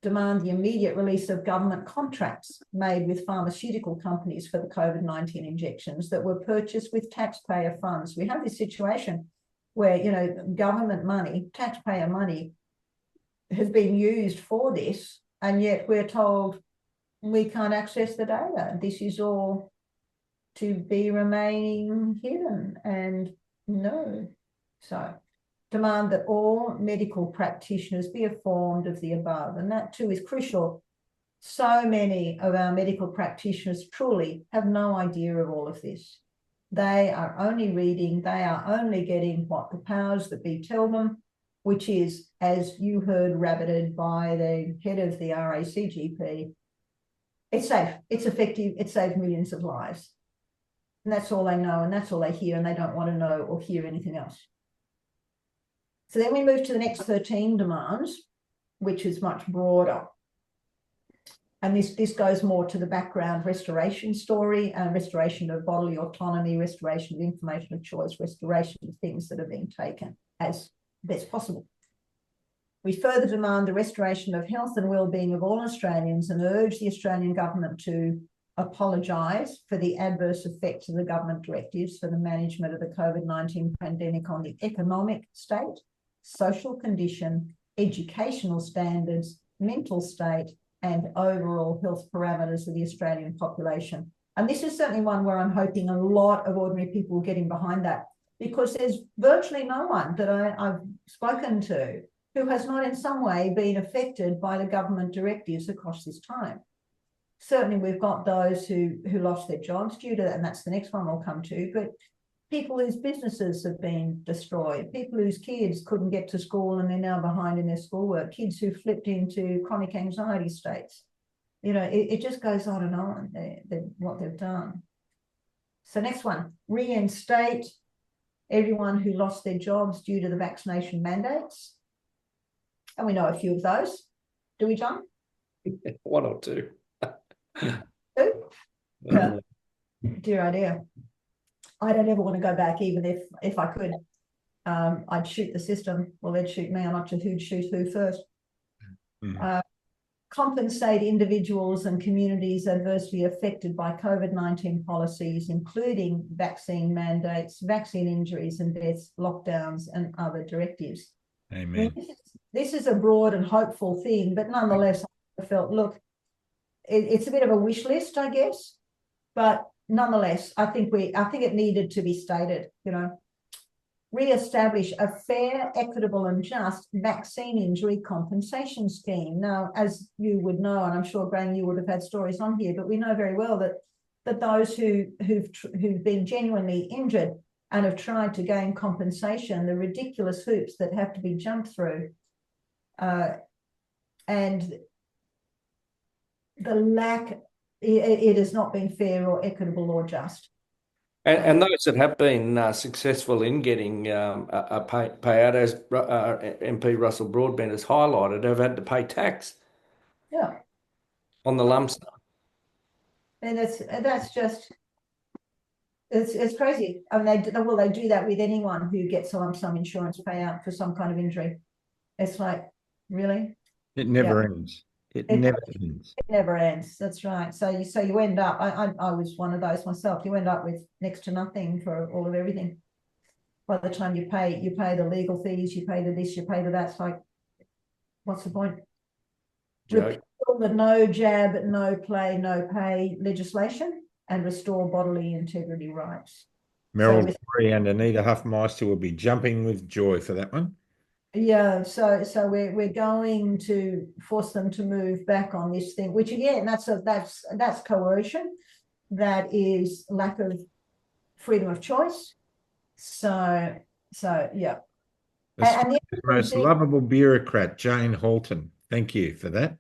Demand the immediate release of government contracts made with pharmaceutical companies for the COVID-19 injections that were purchased with taxpayer funds. We have this situation where, you know, government money, taxpayer money has been used for this, and yet we're told we can't access the data. This is all to be remaining hidden, and no. So demand that all medical practitioners be informed of the above, and that too is crucial. So many of our medical practitioners truly have no idea of all of this. They are only reading, they are only getting what the powers that be tell them, which is, as you heard rabbited by the head of the RACGP, it's safe, it's effective, it saves millions of lives. And that's all they know, and that's all they hear, and they don't want to know or hear anything else. So then we move to the next 13 demands, which is much broader. And this goes more to the background restoration story, restoration of bodily autonomy, restoration of information of choice, restoration of things that are being taken as best possible. We further demand the restoration of health and well-being of all Australians and urge the Australian government to apologise for the adverse effects of the government directives for the management of the COVID-19 pandemic on the economic state, social condition, educational standards, mental state, and overall health parameters of the Australian population. And this is certainly one where I'm hoping a lot of ordinary people will get in behind that, because there's virtually no one that I've spoken to who has not in some way been affected by the government directives across this time. Certainly we've got those who lost their jobs due to that, and that's the next one we'll come to, but people whose businesses have been destroyed, people whose kids couldn't get to school and they're now behind in their schoolwork, kids who flipped into chronic anxiety states. You know, it just goes on and on, what they've done. So next one, reinstate everyone who lost their jobs due to the vaccination mandates. And we know a few of those. Do we, John? One or two. Two? Yeah. Dear idea. I don't ever want to go back, even if I could. I'd shoot the system. Well, they'd shoot me. I'm not sure who'd shoot who first. Compensate individuals and communities adversely affected by COVID-19 policies, including vaccine mandates, vaccine injuries and deaths, lockdowns, and other directives. Amen. This is a broad and hopeful thing, but nonetheless, I felt, look, it's a bit of a wish list, I guess, but nonetheless, I think it needed to be stated, you know, re-establish a fair, equitable and just vaccine injury compensation scheme. Now, as you would know, and I'm sure, Graham, you would have had stories on here, but we know very well that those who've been genuinely injured and have tried to gain compensation, the ridiculous hoops that have to be jumped through, and the lack, it has not been fair or equitable or just. And those that have been successful in getting a payout, as MP Russell Broadbent has highlighted, have had to pay tax. Yeah. On the lump sum. And that's just, it's crazy. I mean, they do that with anyone who gets a lump sum insurance payout for some kind of injury. It's like, really? It never ends. It never ends. It never ends. That's right. So you end up, I was one of those myself. You end up with next to nothing for all of everything. By the time you pay the legal fees, you pay the this, you pay the that. It's like, what's the point? Repeal the no jab, no play, no pay legislation and restore bodily integrity rights. Meryl Free and Anita Huffmeister will be jumping with joy for that one. Yeah, so we're going to force them to move back on this thing, which again, that's coercion. That is lack of freedom of choice. So yeah. And the most lovable bureaucrat, Jane Halton. Thank you for that.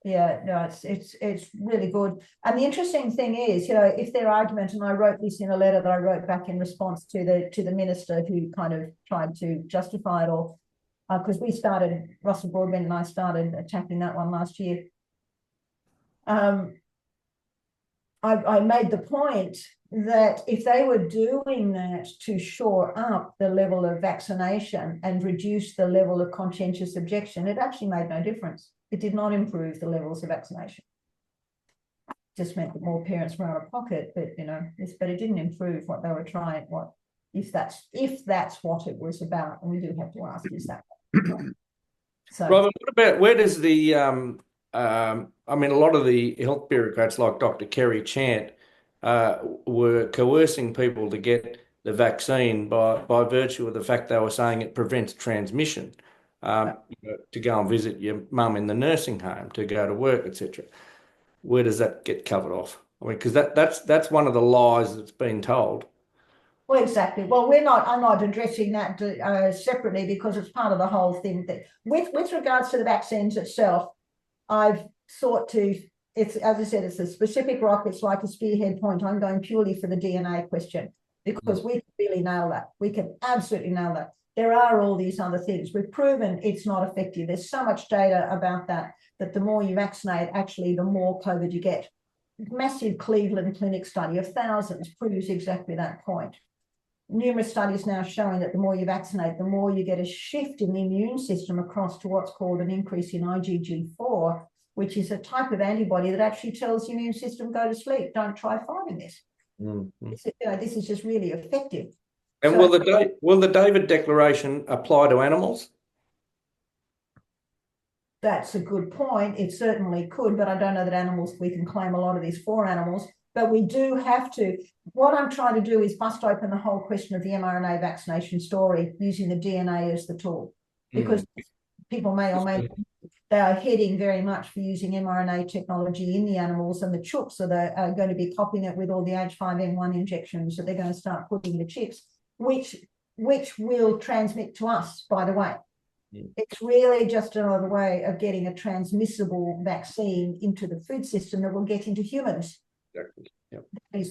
Yeah, no, it's really good. And the interesting thing is, you know, if their argument, and I wrote this in a letter that I wrote back in response to the minister who kind of tried to justify it all, because Russell Broadbent and I started attacking that one last year. I made the point that if they were doing that to shore up the level of vaccination and reduce the level of conscientious objection, it actually made no difference. It did not improve the levels of vaccination. It just meant that more parents were out of pocket, but you know, but it didn't improve what they were trying, what if that's what it was about. And we do have to ask, is that so? Robyn, what about, where does the I mean, a lot of the health bureaucrats like Dr. Kerry Chant were coercing people to get the vaccine by virtue of the fact they were saying it prevents transmission, to go and visit your mum in the nursing home, to go to work, etc. Where does that get covered off? I mean, because that's one of the lies that's been told. Well, exactly. Well, I'm not addressing that separately, because it's part of the whole thing. That with regards to the vaccines itself, I've sought to, it's, as I said, it's a specific rock. It's like a spearhead point. I'm going purely for the DNA question, because we can really nail that. We can absolutely nail that. There are all these other things. We've proven it's not effective. There's so much data about that the more you vaccinate, actually, the more COVID you get. Massive Cleveland Clinic study of thousands proves exactly that point. Numerous studies now showing that the more you vaccinate, the more you get a shift in the immune system across to what's called an increase in IgG4, which is a type of antibody that actually tells the immune system, go to sleep, don't try fighting this. This is just really effective. And so, will the David Declaration apply to animals? That's a good point. It certainly could, but I don't know that animals, we can claim a lot of this for animals. But we do have to, what I'm trying to do is bust open the whole question of the mRNA vaccination story using the DNA as the tool, because people may or may, they are heading very much for using mRNA technology in the animals, and the chooks are going to be copying it with all the H5N1 injections that they're going to start putting in the chicks, which will transmit to us, by the way. It's really just another way of getting a transmissible vaccine into the food system that will get into humans. Exactly. Yep.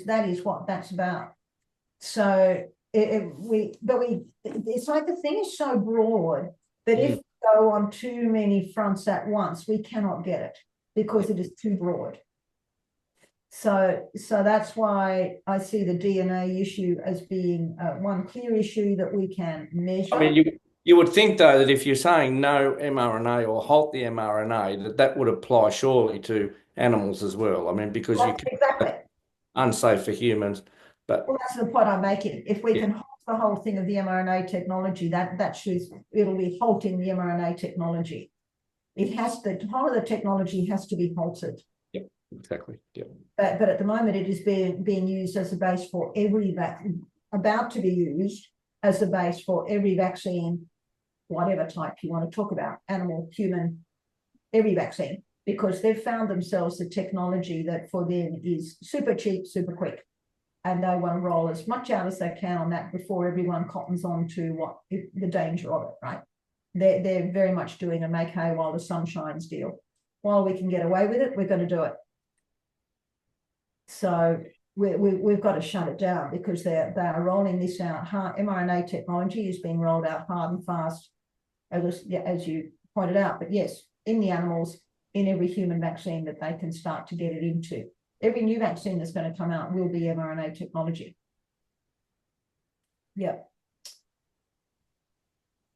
That is what that's about. So it's like the thing is so broad that if we go on too many fronts at once, we cannot get it because it is too broad. So that's why I see the DNA issue as being one clear issue that we can measure. I mean, you would think, though, that if you're saying no mRNA or halt the mRNA, that would apply surely to animals as well. I mean, because you can, exactly, unsafe for humans. But well, that's the point I'm making. If we can halt the whole thing of the mRNA technology, that should, it'll be halting the mRNA technology. It has to, the whole of the technology has to be halted. Yep, exactly. Yep. But at the moment, it is being used as a base for every vaccine, about to be used as a base for every vaccine, whatever type you want to talk about, animal, human, every vaccine, because they've found themselves the technology that for them is super cheap, super quick. And they want to roll as much out as they can on that before everyone cottons on to the danger of it, right? They're very much doing a make hay while the sun shines deal. While we can get away with it, we're going to do it. So we've got to shut it down, because they are rolling this out hard. mRNA technology is being rolled out hard and fast, as you pointed out. But yes, in the animals, in every human vaccine that they can start to get it into. Every new vaccine that's going to come out will be mRNA technology. Yeah.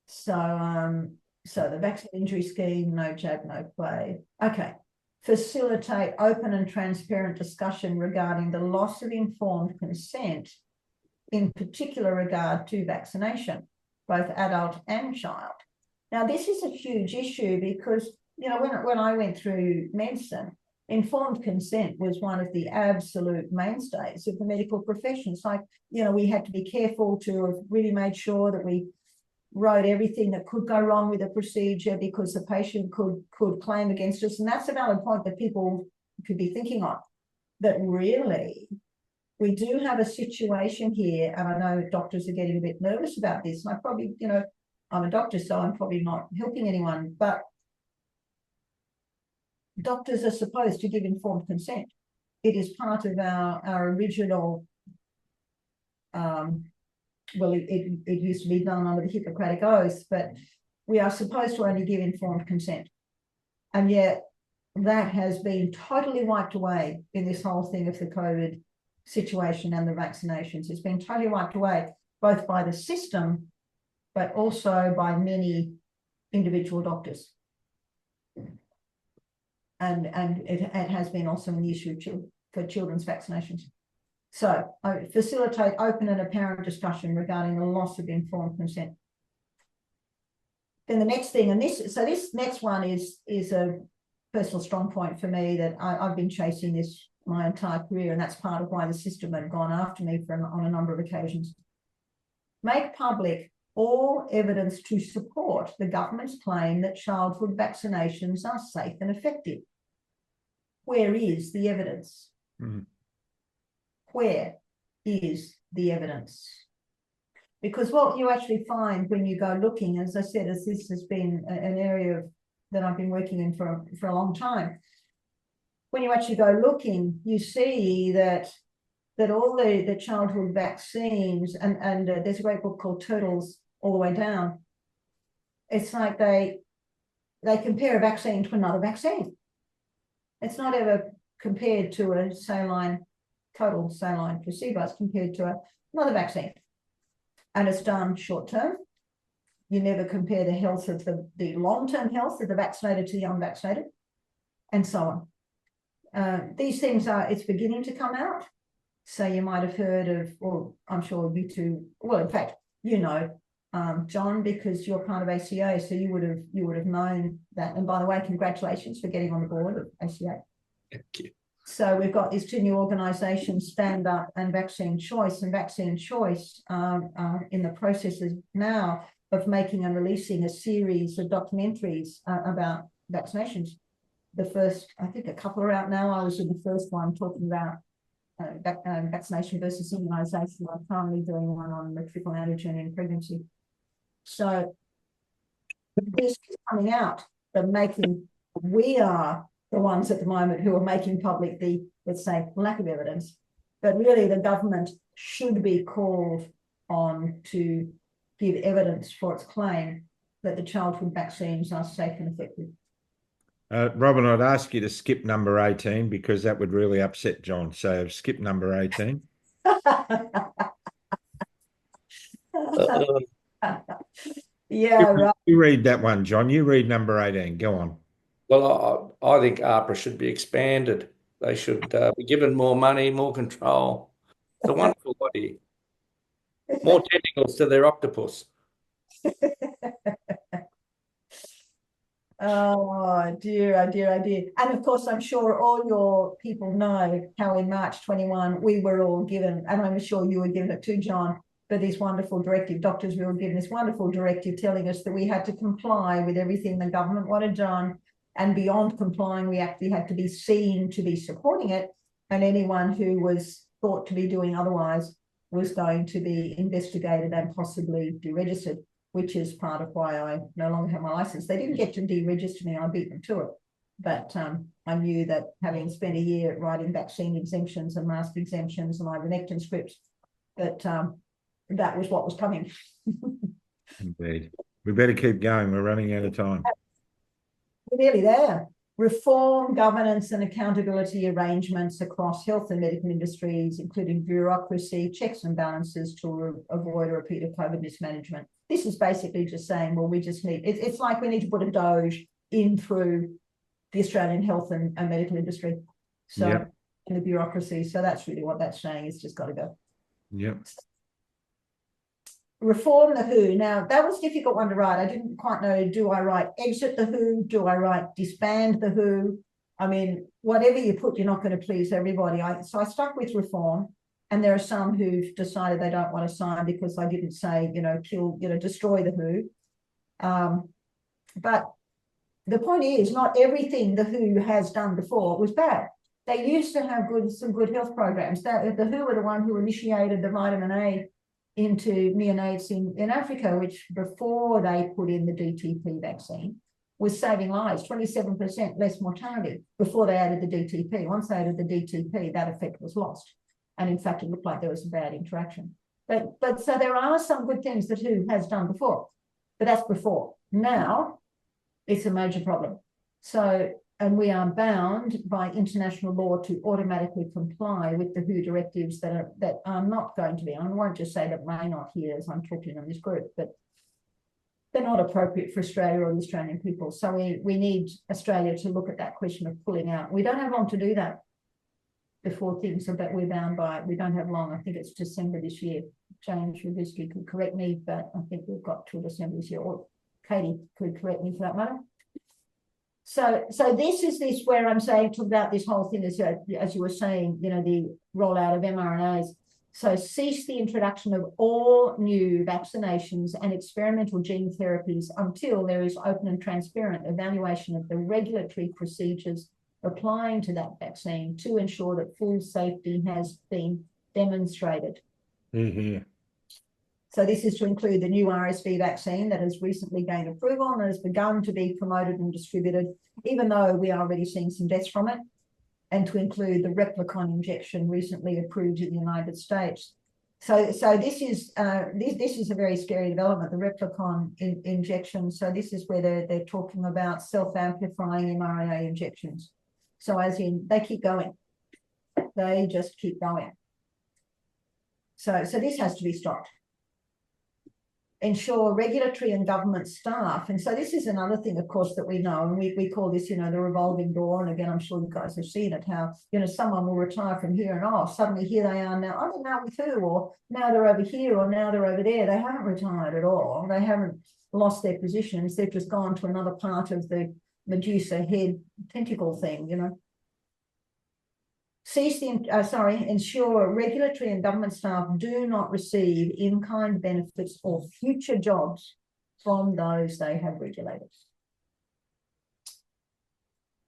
So the vaccine injury scheme, no jab, no play. Okay. Facilitate open and transparent discussion regarding the loss of informed consent, in particular regard to vaccination, both adult and child. Now, this is a huge issue because, you know, when I went through medicine, informed consent was one of the absolute mainstays of the medical profession. It's like, you know, we had to be careful to have really made sure that we wrote everything that could go wrong with a procedure, because the patient could claim against us. And that's a valid point that people could be thinking on, that really we do have a situation here. And I know doctors are getting a bit nervous about this. And I probably, you know, I'm a doctor, so I'm probably not helping anyone, but doctors are supposed to give informed consent. It is part of our original, well, it used to be done under the Hippocratic Oath, but we are supposed to only give informed consent. And yet that has been totally wiped away in this whole thing of the COVID situation and the vaccinations. It's been totally wiped away, both by the system, but also by many individual doctors. And it has been also an issue for children's vaccinations. So facilitate open and apparent discussion regarding the loss of informed consent. Then the next thing, and this next one is a personal strong point for me, that I've been chasing this my entire career, and that's part of why the system had gone after me on a number of occasions. Make public all evidence to support the government's claim that childhood vaccinations are safe and effective. Where is the evidence? Where is the evidence? Because what you actually find when you go looking, as I said, as this has been an area that I've been working in for a long time, when you actually go looking, you see that all the childhood vaccines, and there's a great book called Turtles All the Way Down. It's like they compare a vaccine to another vaccine. It's not ever compared to a total saline placebo. It's compared to another vaccine. And it's done short term. You never compare the health of the long-term health of the vaccinated to the unvaccinated, and so on. These things it's beginning to come out. So you might have heard of, or I'm sure you two, well, in fact, John, because you're part of ACA, so you would have known that. And by the way, congratulations for getting on the board of ACA. Thank you. So we've got these two new organisations, Stand Up and Vaccine Choice, and Vaccine Choice in the processes now of making and releasing a series of documentaries about vaccinations. The first, I think a couple are out now. I was in the first one talking about vaccination versus immunisation. I'm currently doing one on the triple antigen in pregnancy. So this is coming out, but we are the ones at the moment who are making public the, let's say, lack of evidence. But really the government should be called on to give evidence for its claim that the childhood vaccines are safe and effective. Robyn, I'd ask you to skip number 18 because that would really upset John. So skip number 18. Yeah, right. You read that one, John. You read number 18. Go on. Well, I think APRA should be expanded. They should be given more money, more control. It's a wonderful idea. More tentacles to their octopus. Oh dear, oh dear, oh dear. And of course, I'm sure all your people know how in March 21, we were all given, and I'm sure you were given it too, John, but this wonderful directive, doctors, we were given this wonderful directive telling us that we had to comply with everything the government wanted done. And beyond complying, we actually had to be seen to be supporting it. And anyone who was thought to be doing otherwise was going to be investigated and possibly deregistered, which is part of why I no longer have my license. They didn't get to deregister me, I beat them to it. But I knew that having spent a year writing vaccine exemptions and mask exemptions and ivermectin scripts, that that was what was coming. Indeed. We better keep going. We're running out of time. We're nearly there. Reform, governance and accountability arrangements across health and medical industries, including bureaucracy, checks and balances to avoid a repeat of COVID mismanagement. This is basically just saying, well, we just need, it's like we need to put a Doge in through the Australian health and medical industry. So, yep. in the bureaucracy. So that's really what that's saying. It's just got to go. Yep. Reform the WHO. Now, that was a difficult one to write. I didn't quite know, do I write exit the WHO? Do I write disband the WHO? I mean, whatever you put, you're not going to please everybody. So I stuck with reform. And there are some who've decided they don't want to sign because I didn't say, destroy the WHO. But the point is, not everything the WHO has done before was bad. They used to have some good health programs. The WHO were the one who initiated the vitamin A into neonates in Africa, which before they put in the DTP vaccine was saving lives, 27% less mortality before they added the DTP. Once they added the DTP, that effect was lost. And in fact, it looked like there was a bad interaction. But so there are some good things that WHO has done before, but that's before. Now it's a major problem. So, and we are bound by international law to automatically comply with the WHO directives that are not going to be, I won't just say that may not here as I'm talking on this group, but they're not appropriate for Australia or the Australian people. So we need Australia to look at that question of pulling out. We don't have long to do that. before things are that we're bound by. We don't have long. I think it's December this year. James Rubisky could correct me, but I think we've got till December this year, or Katie could correct me for that matter. So this is where I'm saying, talk about this whole thing as you were saying, you know, the rollout of mRNAs. So cease the introduction of all new vaccinations and experimental gene therapies until there is open and transparent evaluation of the regulatory procedures applying to that vaccine to ensure that full safety has been demonstrated. Mm-hmm. So this is to include the new RSV vaccine that has recently gained approval and has begun to be promoted and distributed, even though we are already seeing some deaths from it, and to include the replicon injection recently approved in the United States. So this is a very scary development, the replicon injection. So this is where they're talking about self-amplifying mRNA injections. So as in, they keep going. They just keep going. So this has to be stopped. Ensure regulatory and government staff. And so this is another thing, of course, that we know, and we call this, you know, the revolving door. And again, I'm sure you guys have seen it, how, you know, someone will retire from here and oh, suddenly here they are now. I don't know with who, or now they're over here, or now they're over there. They haven't retired at all. They haven't lost their positions. They've just gone to another part of the Medusa head tentacle thing, you know. Ensure regulatory and government staff do not receive in-kind benefits or future jobs from those they have regulated.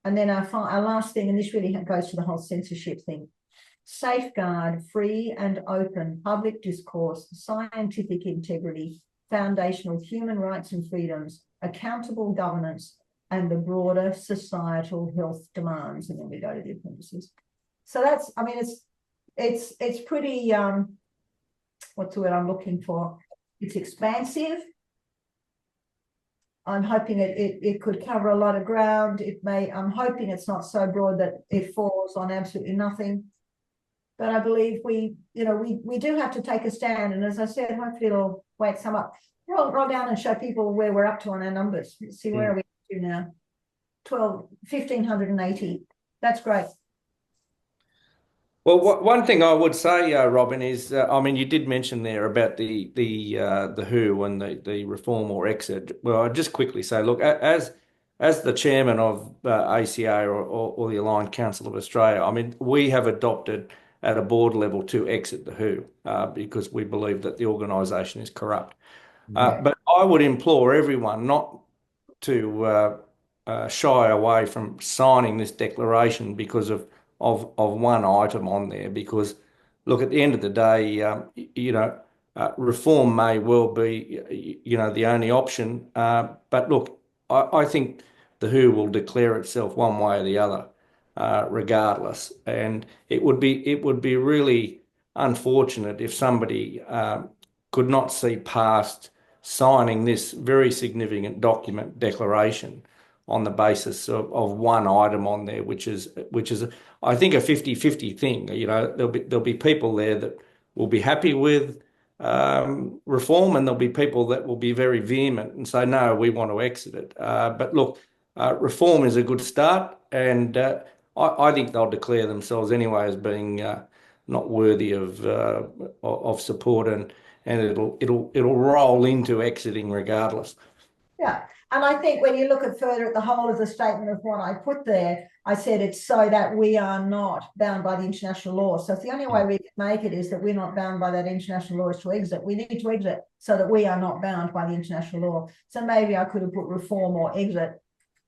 And then our last thing, and this really goes to the whole censorship thing, safeguard free and open public discourse, scientific integrity, foundational human rights and freedoms, accountable governance, and the broader societal health demands. And then we go to the appendices. So that's, I mean, it's pretty, what's the word I'm looking for? It's expansive. I'm hoping it could cover a lot of ground. I'm hoping it's not so broad that it falls on absolutely nothing. But I believe we do have to take a stand. And as I said, hopefully it'll wake some up. Roll down and show people where we're up to on our numbers. Let's see, where are we up to now? 1,580. That's great. Well, one thing I would say, Robyn, is I mean, you did mention there about the WHO and the reform or exit. Well, I'd just quickly say, look, as the chairman of ACA or the Aligned Council of Australia, I mean, we have adopted at a board level to exit the WHO because we believe that the organisation is corrupt. But I would implore everyone not to shy away from signing this declaration because of one item on there, because look, at the end of the day, reform may well be, the only option. But look, I think the WHO will declare itself one way or the other, regardless. And it would be really unfortunate if somebody could not see past signing this very significant declaration on the basis of one item on there, which is I think a 50-50 thing. There'll be people there that will be happy with reform, and there'll be people that will be very vehement and say, no, we want to exit it. But look, reform is a good start, and I think they'll declare themselves anyway as being not worthy of support, and it'll roll into exiting regardless. Yeah. And I think when you look further at the whole of the statement of what I put there, I said it's so that we are not bound by the international law. So if the only way we can make it is that we're not bound by that international law is to exit, we need to exit so that we are not bound by the international law. So maybe I could have put reform or exit.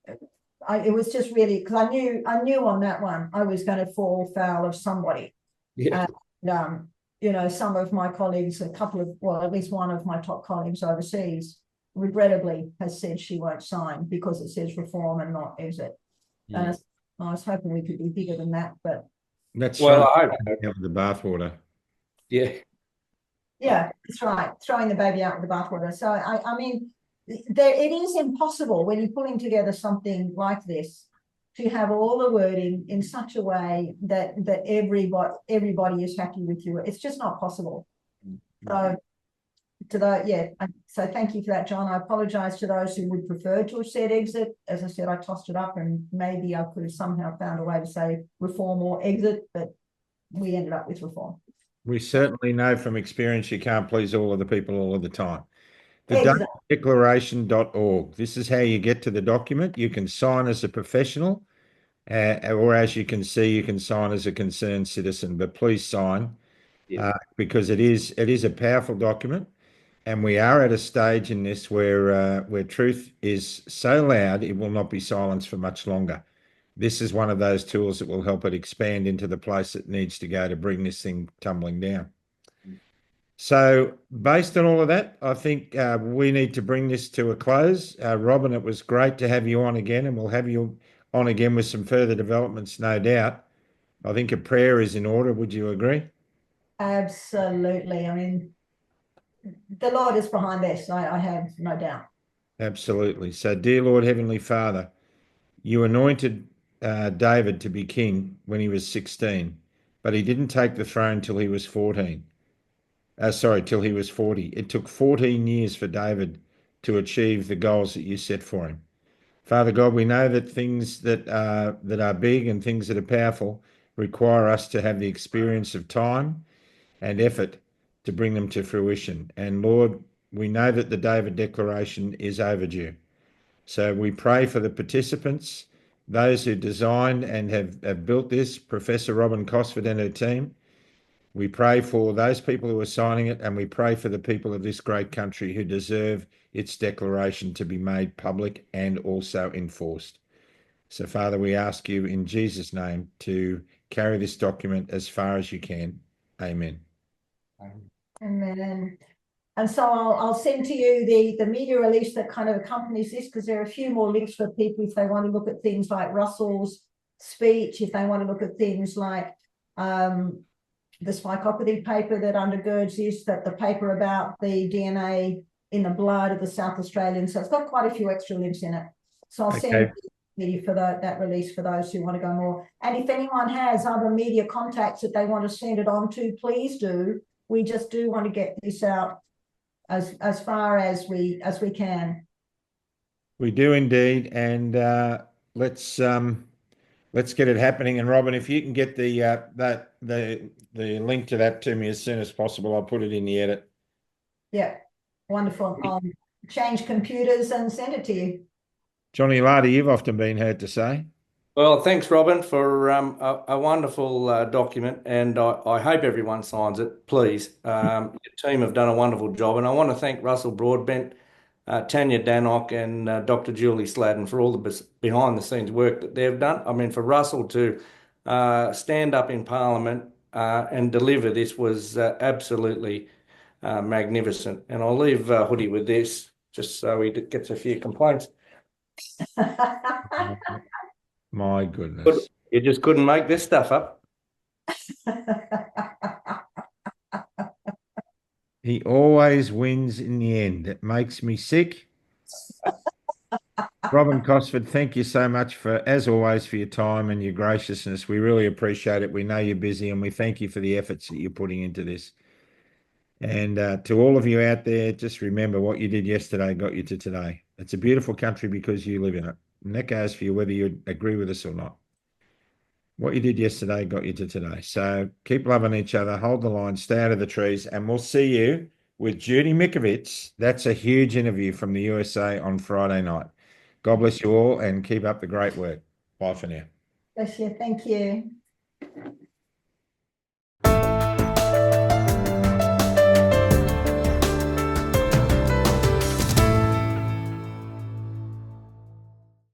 It was just really, because I knew on that one I was going to fall foul of somebody. Yeah. And, some of my colleagues, at least one of my top colleagues overseas, regrettably has said she won't sign because it says reform and not exit. I was hoping we could be bigger than that, but that's well, out with the bathwater. Yeah, that's right, throwing the baby out with the bathwater. So I mean, it is impossible when you're pulling together something like this to have all the wording in such a way that everybody is happy with you. It's just not possible. So thank you for that, John. I apologise to those who would prefer to have said exit. As I said, I tossed it up, and maybe I could have somehow found a way to say reform or exit, but we ended up with reform. We certainly know from experience you can't please all of the people all of the time. Exactly. Declaration.org. This is how you get to the document. You can sign as a professional, or as you can see, you can sign as a concerned citizen. But please sign, because it is a powerful document, and we are at a stage in this where truth is so loud it will not be silenced for much longer. This is one of those tools that will help it expand into the place it needs to go to bring this thing tumbling down. So based on all of that, I think we need to bring this to a close. Robyn, it was great to have you on again, and we'll have you on again with some further developments, no doubt. I think a prayer is in order. Would you agree? Absolutely. I mean, the Lord is behind this. I have no doubt. Absolutely. So, dear Lord, Heavenly Father, you anointed David to be king when he was 16, but he didn't take the throne till he was 14. Till he was 40. It took 14 years for David to achieve the goals that you set for him. Father God, we know that things that are big and things that are powerful require us to have the experience of time and effort to bring them to fruition. And Lord, we know that the David Declaration is overdue. So we pray for the participants, those who designed and have built this, Professor Robyn Cosford and her team. We pray for those people who are signing it, and we pray for the people of this great country who deserve its declaration to be made public and also enforced. So, Father, we ask you in Jesus' name to carry this document as far as you can. Amen. Amen. And so I'll send to you the media release that kind of accompanies this, because there are a few more links for people if they want to look at things like Russell's speech, if they want to look at things like the spikopathy paper that undergirds this, that the paper about the DNA in the blood of the South Australians. So it's got quite a few extra links in it. So I'll send you for that release for those who want to go more. And if anyone has other media contacts that they want to send it on to, please do. We just do want to get this out as far as we can. We do indeed, and let's get it happening. And Robyn, if you can get the link to that to me as soon as possible, I'll put it in the edit. Yeah, wonderful. I'll change computers and send it to you. Johnny Lardy, you've often been heard to say. Well, thanks, Robyn, for a wonderful document, and I hope everyone signs it, please. Your team have done a wonderful job, and I want to thank Russell Broadbent, Tanya Danock, and Dr. Julie Sladden for all the behind-the-scenes work that they've done. I mean, for Russell to stand up in Parliament and deliver this was absolutely magnificent. And I'll leave Hoody with this, just so he gets a few complaints. My goodness. You just couldn't make this stuff up. He always wins in the end. It makes me sick. Robyn Cosford, thank you so much as always, for your time and your graciousness. We really appreciate it. We know you're busy, and we thank you for the efforts that you're putting into this. And to all of you out there, just remember what you did yesterday got you to today. It's a beautiful country because you live in it. And that goes for you whether you agree with us or not. What you did yesterday got you to today. So keep loving each other, hold the line, stay out of the trees, and we'll see you with Judy Mikovits. That's a huge interview from the USA on Friday night. God bless you all and keep up the great work. Bye for now. Bless you. Thank you.